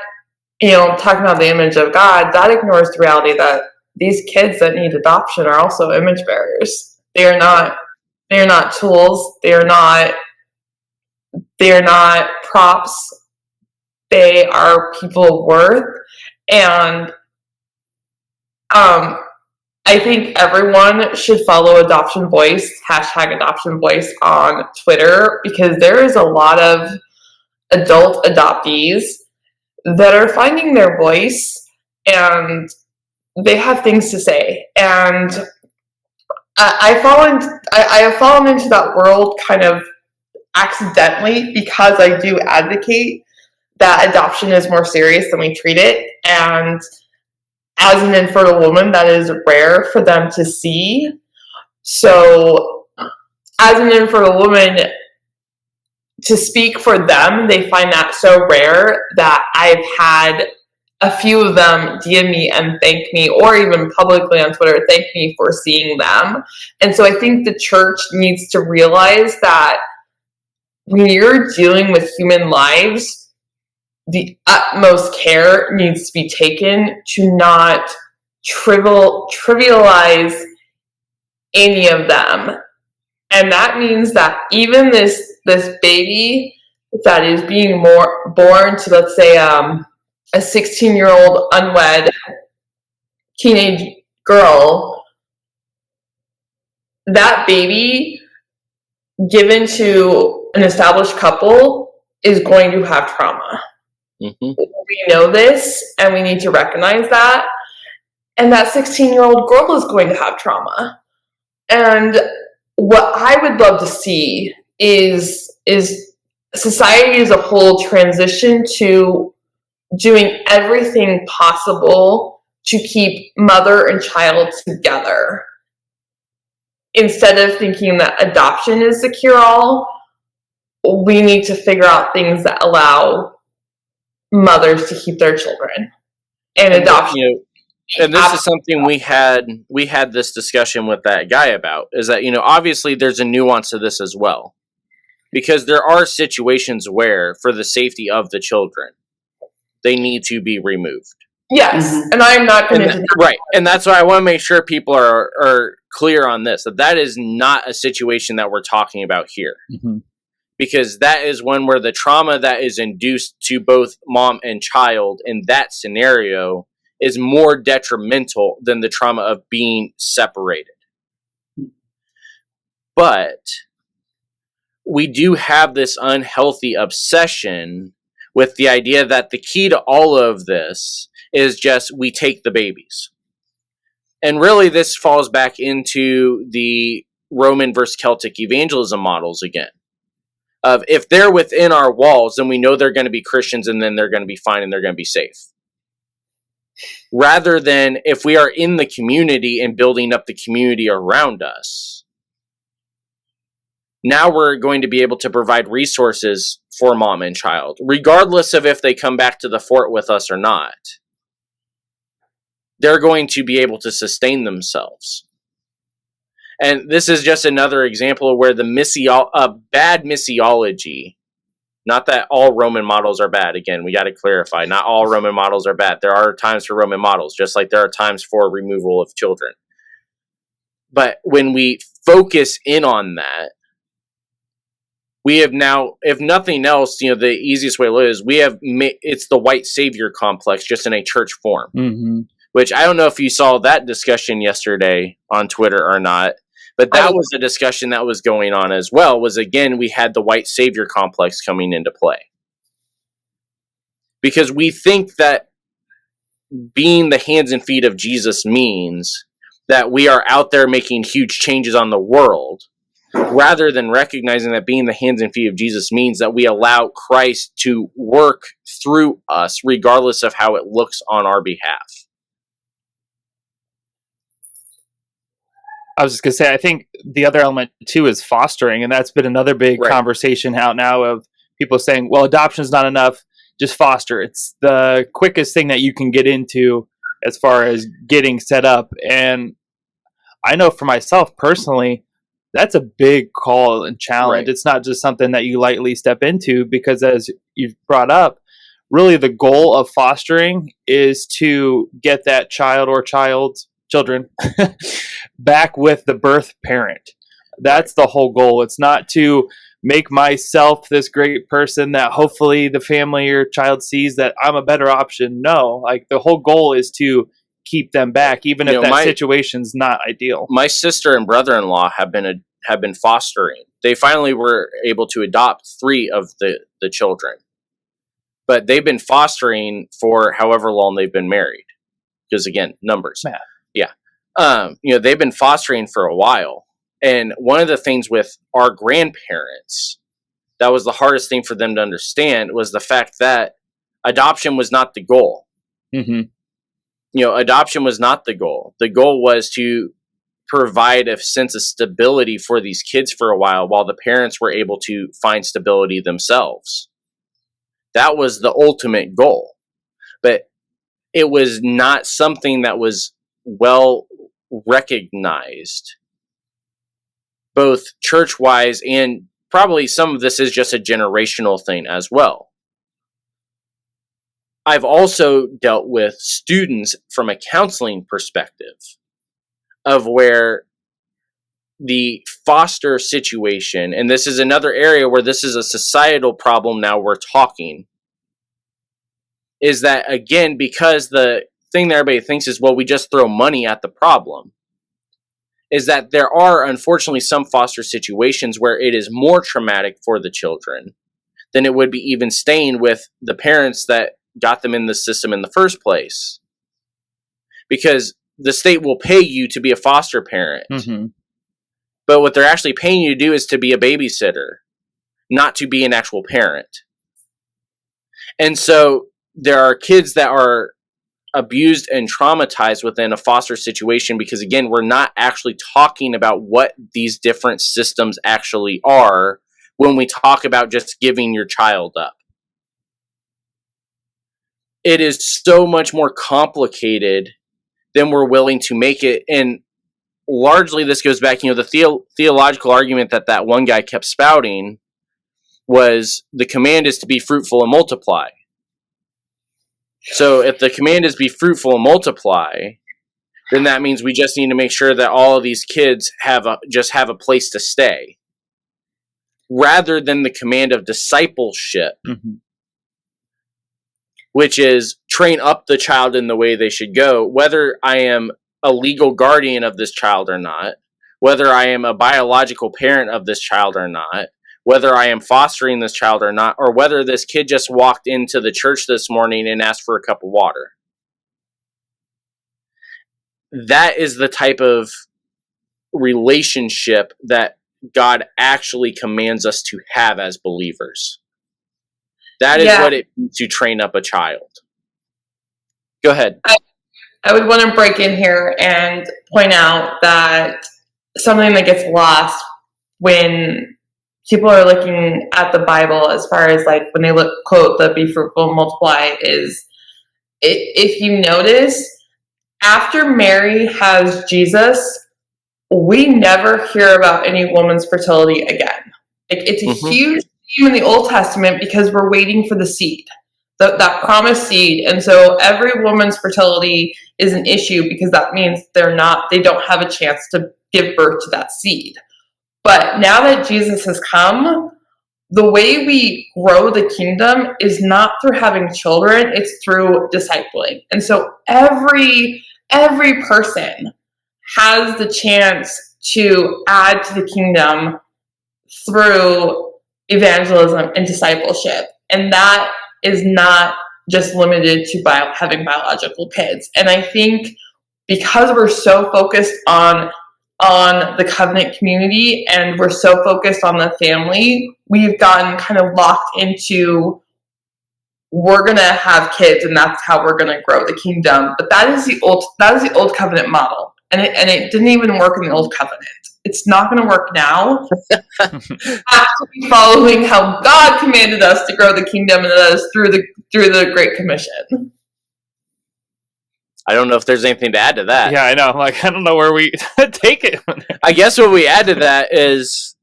talking about the image of God, that ignores the reality that these kids that need adoption are also image bearers. They are not tools. They are not props. They are people of worth. And I think everyone should follow Adoption Voice, #Adoption Voice on Twitter, because there is a lot of adult adoptees that are finding their voice and they have things to say. And I have fallen into that world kind of accidentally, because I do advocate that adoption is more serious than we treat it. And as an infertile woman, that is rare for them to see. So as an infertile woman, to speak for them, they find that so rare that I've had a few of them DM me and thank me, or even publicly on Twitter, thank me for seeing them. And so I think the church needs to realize that when you're dealing with human lives, the utmost care needs to be taken to not trivialize any of them. And that means that even this baby that is being born to, let's say, a 16-year-old unwed teenage girl, that baby given to an established couple is going to have trauma. Mm-hmm. We know this, and we need to recognize that. And that 16-year-old girl is going to have trauma. And what I would love to see is society as a whole transition to doing everything possible to keep mother and child together. Instead of thinking that adoption is the cure-all, we need to figure out things that allow mothers to keep their children. And adoption. And this is something we had this discussion with that guy about, is that, obviously there's a nuance to this as well. Because there are situations where, for the safety of the children, they need to be removed. Yes, and I'm not going to... Right, and that's why I want to make sure people are clear on this, that is not a situation that we're talking about here. Mm-hmm. Because that is one where the trauma that is induced to both mom and child in that scenario is more detrimental than the trauma of being separated. But we do have this unhealthy obsession with the idea that the key to all of this is just we take the babies. And really this falls back into the Roman versus Celtic evangelism models again. Of if they're within our walls, then we know they're going to be Christians and then they're going to be fine and they're going to be safe. Rather than if we are in the community and building up the community around us, Now we're going to be able to provide resources for mom and child, regardless of if they come back to the fort with us or not. They're going to be able to sustain themselves. And this is just another example of where the bad missiology, not that all Roman models are bad. Again, we got to clarify, not all Roman models are bad. There are times for Roman models, just like there are times for removal of children. But when we focus in on that, we have now, if nothing else, the easiest way to look is it's the white savior complex, just in a church form. Mm-hmm. Which I don't know if you saw that discussion yesterday on Twitter or not, but that was a discussion that was going on as well, was again, we had the white savior complex coming into play. Because we think that being the hands and feet of Jesus means that we are out there making huge changes on the world, rather than recognizing that being the hands and feet of Jesus means that we allow Christ to work through us, regardless of how it looks on our behalf. I was just going to say, I think the other element too is fostering, and that's been another big conversation out now of people saying, well, adoption is not enough, just foster. It's the quickest thing that you can get into as far as getting set up. And I know for myself personally, that's a big call and challenge. It's not just something that you lightly step into, because as you've brought up, really the goal of fostering is to get that child or children back with the birth parent. That's the whole goal. It's not to make myself this great person that hopefully the family or child sees that I'm a better option. No, like the whole goal is to keep them back, even if that situation's not ideal. My sister and brother-in-law have been fostering. They finally were able to adopt 3 of the children, but they've been fostering for however long they've been married. Because again, numbers. Math. Yeah. They've been fostering for a while. And one of the things with our grandparents that was the hardest thing for them to understand was the fact that adoption was not the goal. Mm-hmm. Adoption was not the goal. The goal was to provide a sense of stability for these kids for a while the parents were able to find stability themselves. That was the ultimate goal. But it was not something that was well recognized, both church-wise, and probably some of this is just a generational thing as well. I've also dealt with students from a counseling perspective of where the foster situation, and this is another area where this is a societal problem now we're talking, is that, again, because the thing that everybody thinks is, well, we just throw money at the problem, is that there are, unfortunately, some foster situations where it is more traumatic for the children than it would be even staying with the parents that got them in the system in the first place. Because the state will pay you to be a foster parent. Mm-hmm. But what they're actually paying you to do is to be a babysitter, not to be an actual parent. And so there are kids that are abused and traumatized within a foster situation because, again, we're not actually talking about what these different systems actually are when we talk about just giving your child up. It is so much more complicated than we're willing to make it. And largely this goes back, the theological argument that one guy kept spouting was the command is to be fruitful and multiply. So if the command is be fruitful and multiply, then that means we just need to make sure that all of these kids have a place to stay, rather than the command of discipleship, mm-hmm. which is train up the child in the way they should go, whether I am a legal guardian of this child or not, whether I am a biological parent of this child or not, whether I am fostering this child or not, or whether this kid just walked into the church this morning and asked for a cup of water. That is the type of relationship that God actually commands us to have as believers. That is what it means to train up a child. Go ahead. I would want to break in here and point out that something that gets lost when people are looking at the Bible as far as like when they quote the be fruitful and multiply is, if you notice, after Mary has Jesus, we never hear about any woman's fertility again. Like, it's a huge theme in the Old Testament because we're waiting for the seed, that promised seed. And so every woman's fertility is an issue because that means they don't have a chance to give birth to that seed. But now that Jesus has come, the way we grow the kingdom is not through having children, it's through discipling. And so every person has the chance to add to the kingdom through evangelism and discipleship. And that is not just limited to having biological kids. And I think because we're so focused on the covenant community and we're so focused on the family, we've gotten kind of locked into, we're going to have kids and that's how we're going to grow the kingdom. But that is the old covenant model. And it didn't even work in the old covenant. It's not going to work now. Have to be following how God commanded us to grow the kingdom, and that is through the Great Commission. I don't know if there's anything to add to that. Yeah, I know. Like, I don't know where we take it. I guess what we add to that is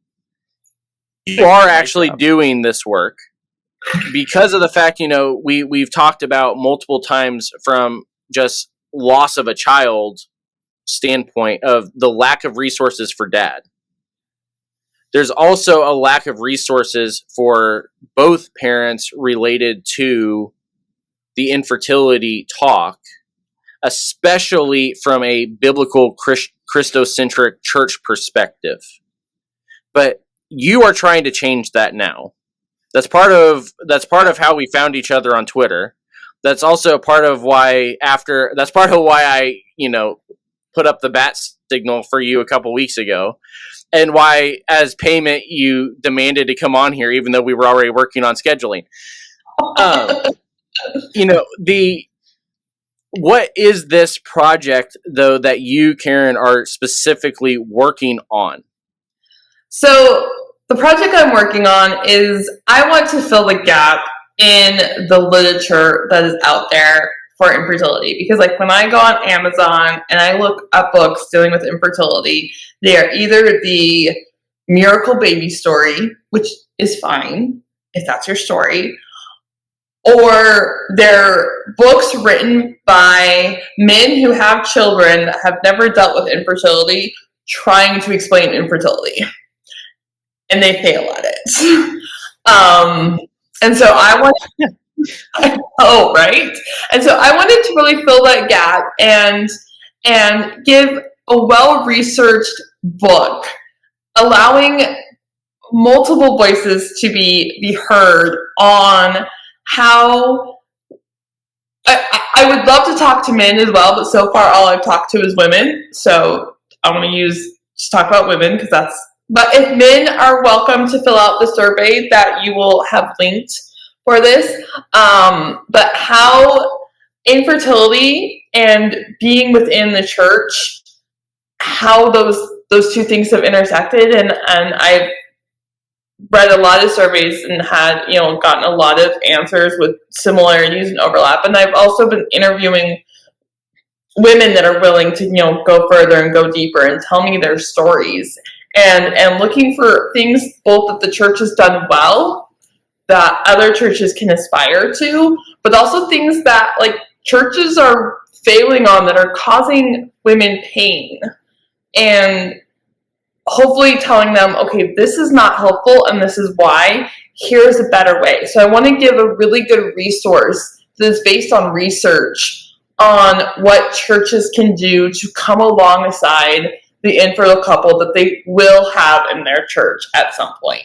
you are actually doing this work because of the fact, we've talked about multiple times from just loss of a child standpoint of the lack of resources for dad. There's also a lack of resources for both parents related to the infertility talk, especially from a biblical Christocentric church perspective. But you are trying to change that now. That's part of how we found each other on Twitter. That's also part of why I, put up the bat signal for you a couple weeks ago, and why as payment you demanded to come on here even though we were already working on scheduling. What is this project though that you, Karen, are specifically working on? So the project I'm working on is I want to fill the gap in the literature that is out there for infertility, because like when I go on Amazon and I look up books dealing with infertility, they are either the miracle baby story, which is fine if that's your story, or they're books written by men who have children that have never dealt with infertility trying to explain infertility, and they fail at it. And so I want oh, right? And so I wanted to really fill that gap and give a well-researched book, allowing multiple voices to be heard on how. I would love to talk to men as well, but so far all I've talked to is women. So I'm going to just talk about women because that's. But if men are welcome to fill out the survey that you will have linked for this, but how infertility and being within the church, how those two things have intersected, and I've read a lot of surveys and had gotten a lot of answers with similarities and overlap, and I've also been interviewing women that are willing to go further and go deeper and tell me their stories, and looking for things both that the church has done well that other churches can aspire to, but also things that like churches are failing on that are causing women pain, and hopefully telling them, okay, this is not helpful and this is why, here's a better way. So I want to give a really good resource that's based on research on what churches can do to come alongside the infertile couple that they will have in their church at some point.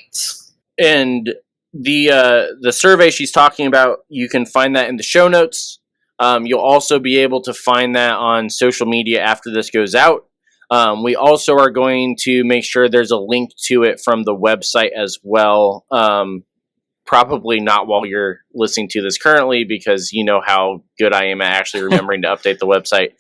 And the survey she's talking about, you can find that in the show notes. You'll also be able to find that on social media after this goes out. We also are going to make sure there's a link to it from the website as well. Probably not while you're listening to this currently, because you know how good I am at actually remembering to update the website.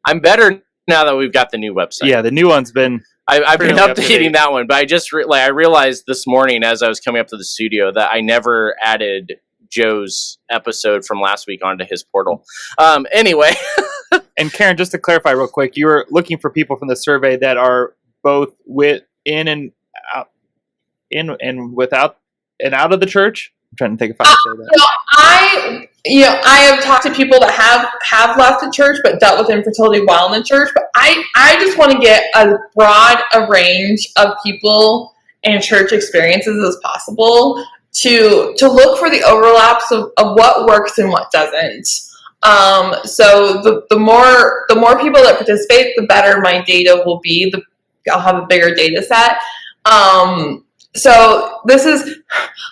I'm better now that we've got the new website. Yeah, the new one's been I've been Fairly up to updating date. that one, but I just I realized this morning as I was coming up to the studio that I never added Joe's episode from last week onto his portal. Anyway. And Karen, just to clarify real quick, you were looking for people from the survey that are both in and out, in without and out of the church. I'm trying to think if I can say that. I have talked to people that have left the church but dealt with infertility while in the church. But I just want to get as broad a range of people and church experiences as possible to look for the overlaps of what works and what doesn't. So the more people that participate, the better my data will be. I'll have a bigger data set. So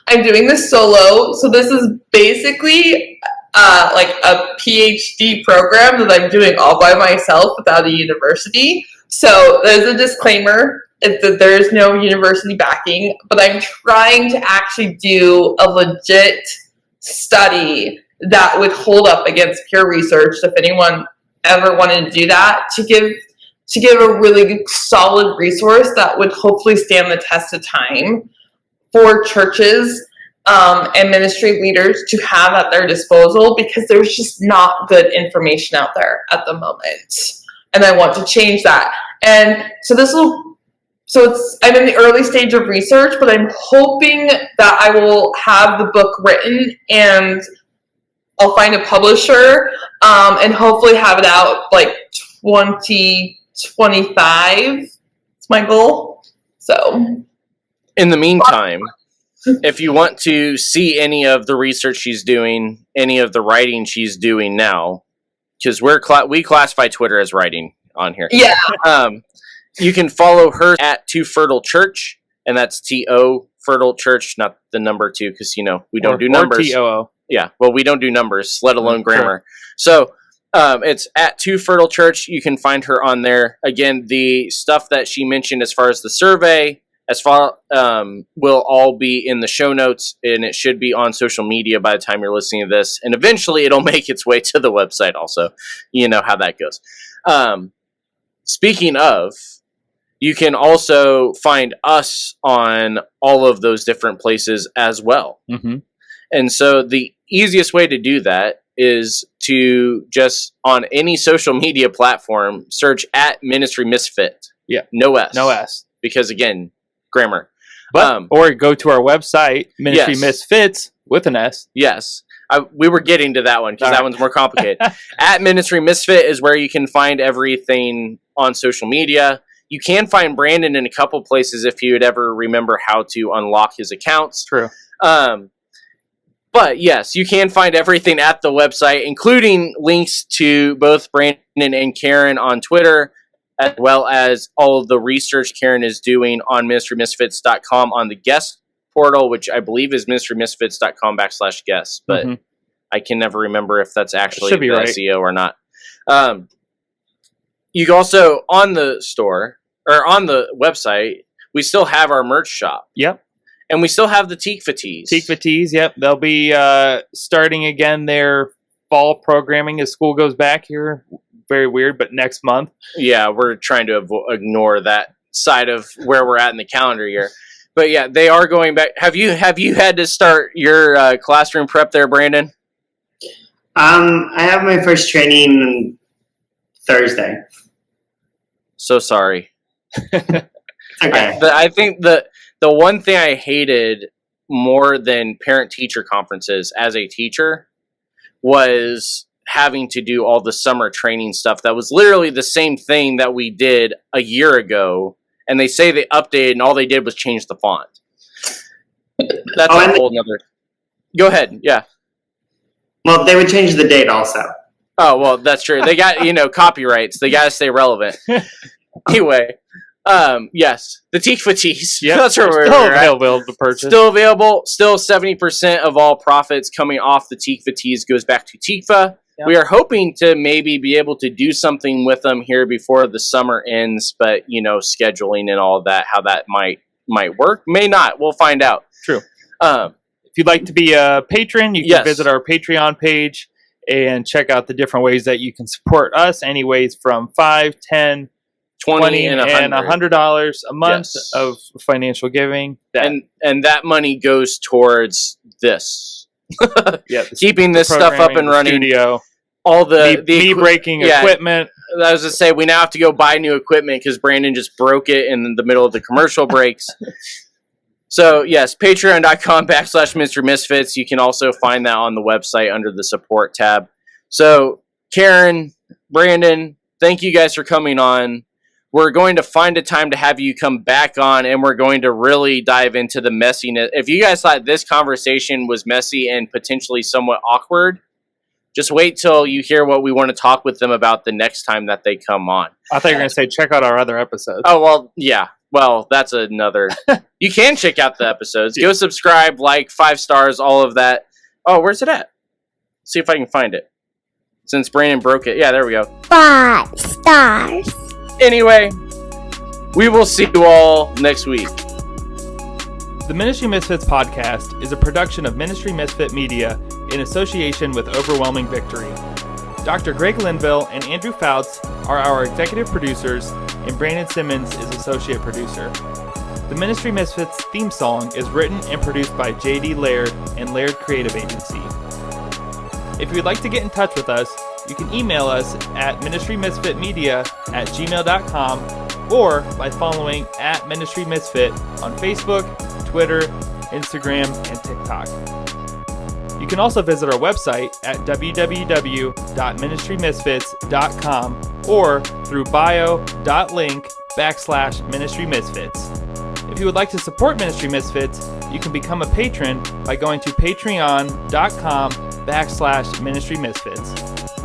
I'm doing this solo. So this is basically like a PhD program that I'm doing all by myself without a university. So there's a disclaimer that there's no university backing, but I'm trying to actually do a legit study that would hold up against peer research. If anyone ever wanted to do that, to give a really solid resource that would hopefully stand the test of time for churches and ministry leaders to have at their disposal, because there's just not good information out there at the moment. And I want to change that. And I'm in the early stage of research, but I'm hoping that I will have the book written and I'll find a publisher and hopefully have it out like 2025. It's my goal. So In the meantime, if you want to see any of the research she's doing, any of the writing she's doing now, because we classify Twitter as writing on here. yeah, you can follow her at 2 Fertile Church, and that's TO Fertile Church, not the number 2, because we don't do numbers. Or TOO. Yeah, well, we don't do numbers, let alone grammar. Sure. So it's at 2 Fertile Church. You can find her on there. Again, the stuff that she mentioned as far as the survey, will all be in the show notes, and it should be on social media by the time you're listening to this. And eventually it'll make its way to the website also. You know how that goes. Speaking of, you can also find us on all of those different places as well. Mm-hmm. And so the easiest way to do that is to just, on any social media platform, search at Ministry Misfit. Yeah. No S. No S. Because, again, grammar. But, or go to our website, Ministry Misfits, with an S. Yes. We were getting to that one because that one's more complicated. At Ministry Misfit is where you can find everything on social media. You can find Brandon in a couple places if you would ever remember how to unlock his accounts. True. But yes, you can find everything at the website, including links to both Brandon and Karen on Twitter, as well as all of the research Karen is doing on ministrymisfits.com on the guest portal, which I believe is ministrymisfits.com/guests, but I can never remember if that's actually the right. SEO or not. You can also, on the store, or on the website, we still have our merch shop. Yep. And we still have the Tikva tees. Tikva tees, yep. They'll be starting again their fall programming as school goes back here. Very weird, but next month. Yeah, we're trying to ignore that side of where we're at in the calendar year. But yeah, they are going back. Have you had to start your classroom prep there, Brandon? I have my first training Thursday. So sorry. Okay. I think the one thing I hated more than parent-teacher conferences as a teacher was having to do all the summer training stuff. That was literally the same thing that we did a year ago, and they say they updated, and all they did was change the font. That's a whole nother... Go ahead, yeah. Well, they would change the date also. Oh, well, that's true. They got, copyrights. They got to stay relevant. Anyway, yes, the Tikva tees. Yep. That's where we're available to purchase. Still available. Still 70% of all profits coming off the Tikva tees goes back to Tikva. Yep. We are hoping to maybe be able to do something with them here before the summer ends, but, scheduling and all that, how that might work. May not. We'll find out. True. If you'd like to be a patron, you can visit our Patreon page and check out the different ways that you can support us, anyways from $5, $10, 20 and $100 a month Yes. of financial giving. and that money goes towards this. Yeah, Keeping this stuff up and running. Studio. All the Me breaking equipment. I was to say, we now have to go buy new equipment because Brandon just broke it in the middle of the commercial breaks. So, yes, patreon.com/Mr. Misfits. You can also find that on the website under the support tab. So, Karen, Brandon, thank you guys for coming on. We're going to find a time to have you come back on, and we're going to really dive into the messiness. If you guys thought this conversation was messy and potentially somewhat awkward, just wait till you hear what we want to talk with them about the next time that they come on. I thought you were going to say, check out our other episodes. Oh, well, yeah. Well, that's another. You can check out the episodes. Go subscribe, like, 5 stars, all of that. Oh, where's it at? See if I can find it. Since Brandon broke it. Yeah, there we go. 5 stars. Anyway, we will see you all next week. The Ministry Misfits podcast is a production of Ministry Misfit Media in association with Overwhelming Victory. Dr. Greg Linville and Andrew Fouts are our executive producers, and Brandon Simmons is associate producer. The Ministry Misfits theme song is written and produced by J.D. Laird and Laird Creative Agency. If you'd like to get in touch with us, you can email us at ministrymisfitmedia@gmail.com or by following @ministrymisfit on Facebook, Twitter, Instagram, and TikTok. You can also visit our website at www.ministrymisfits.com or through bio.link/ministrymisfits. If you would like to support Ministry Misfits, you can become a patron by going to patreon.com/ministrymisfits.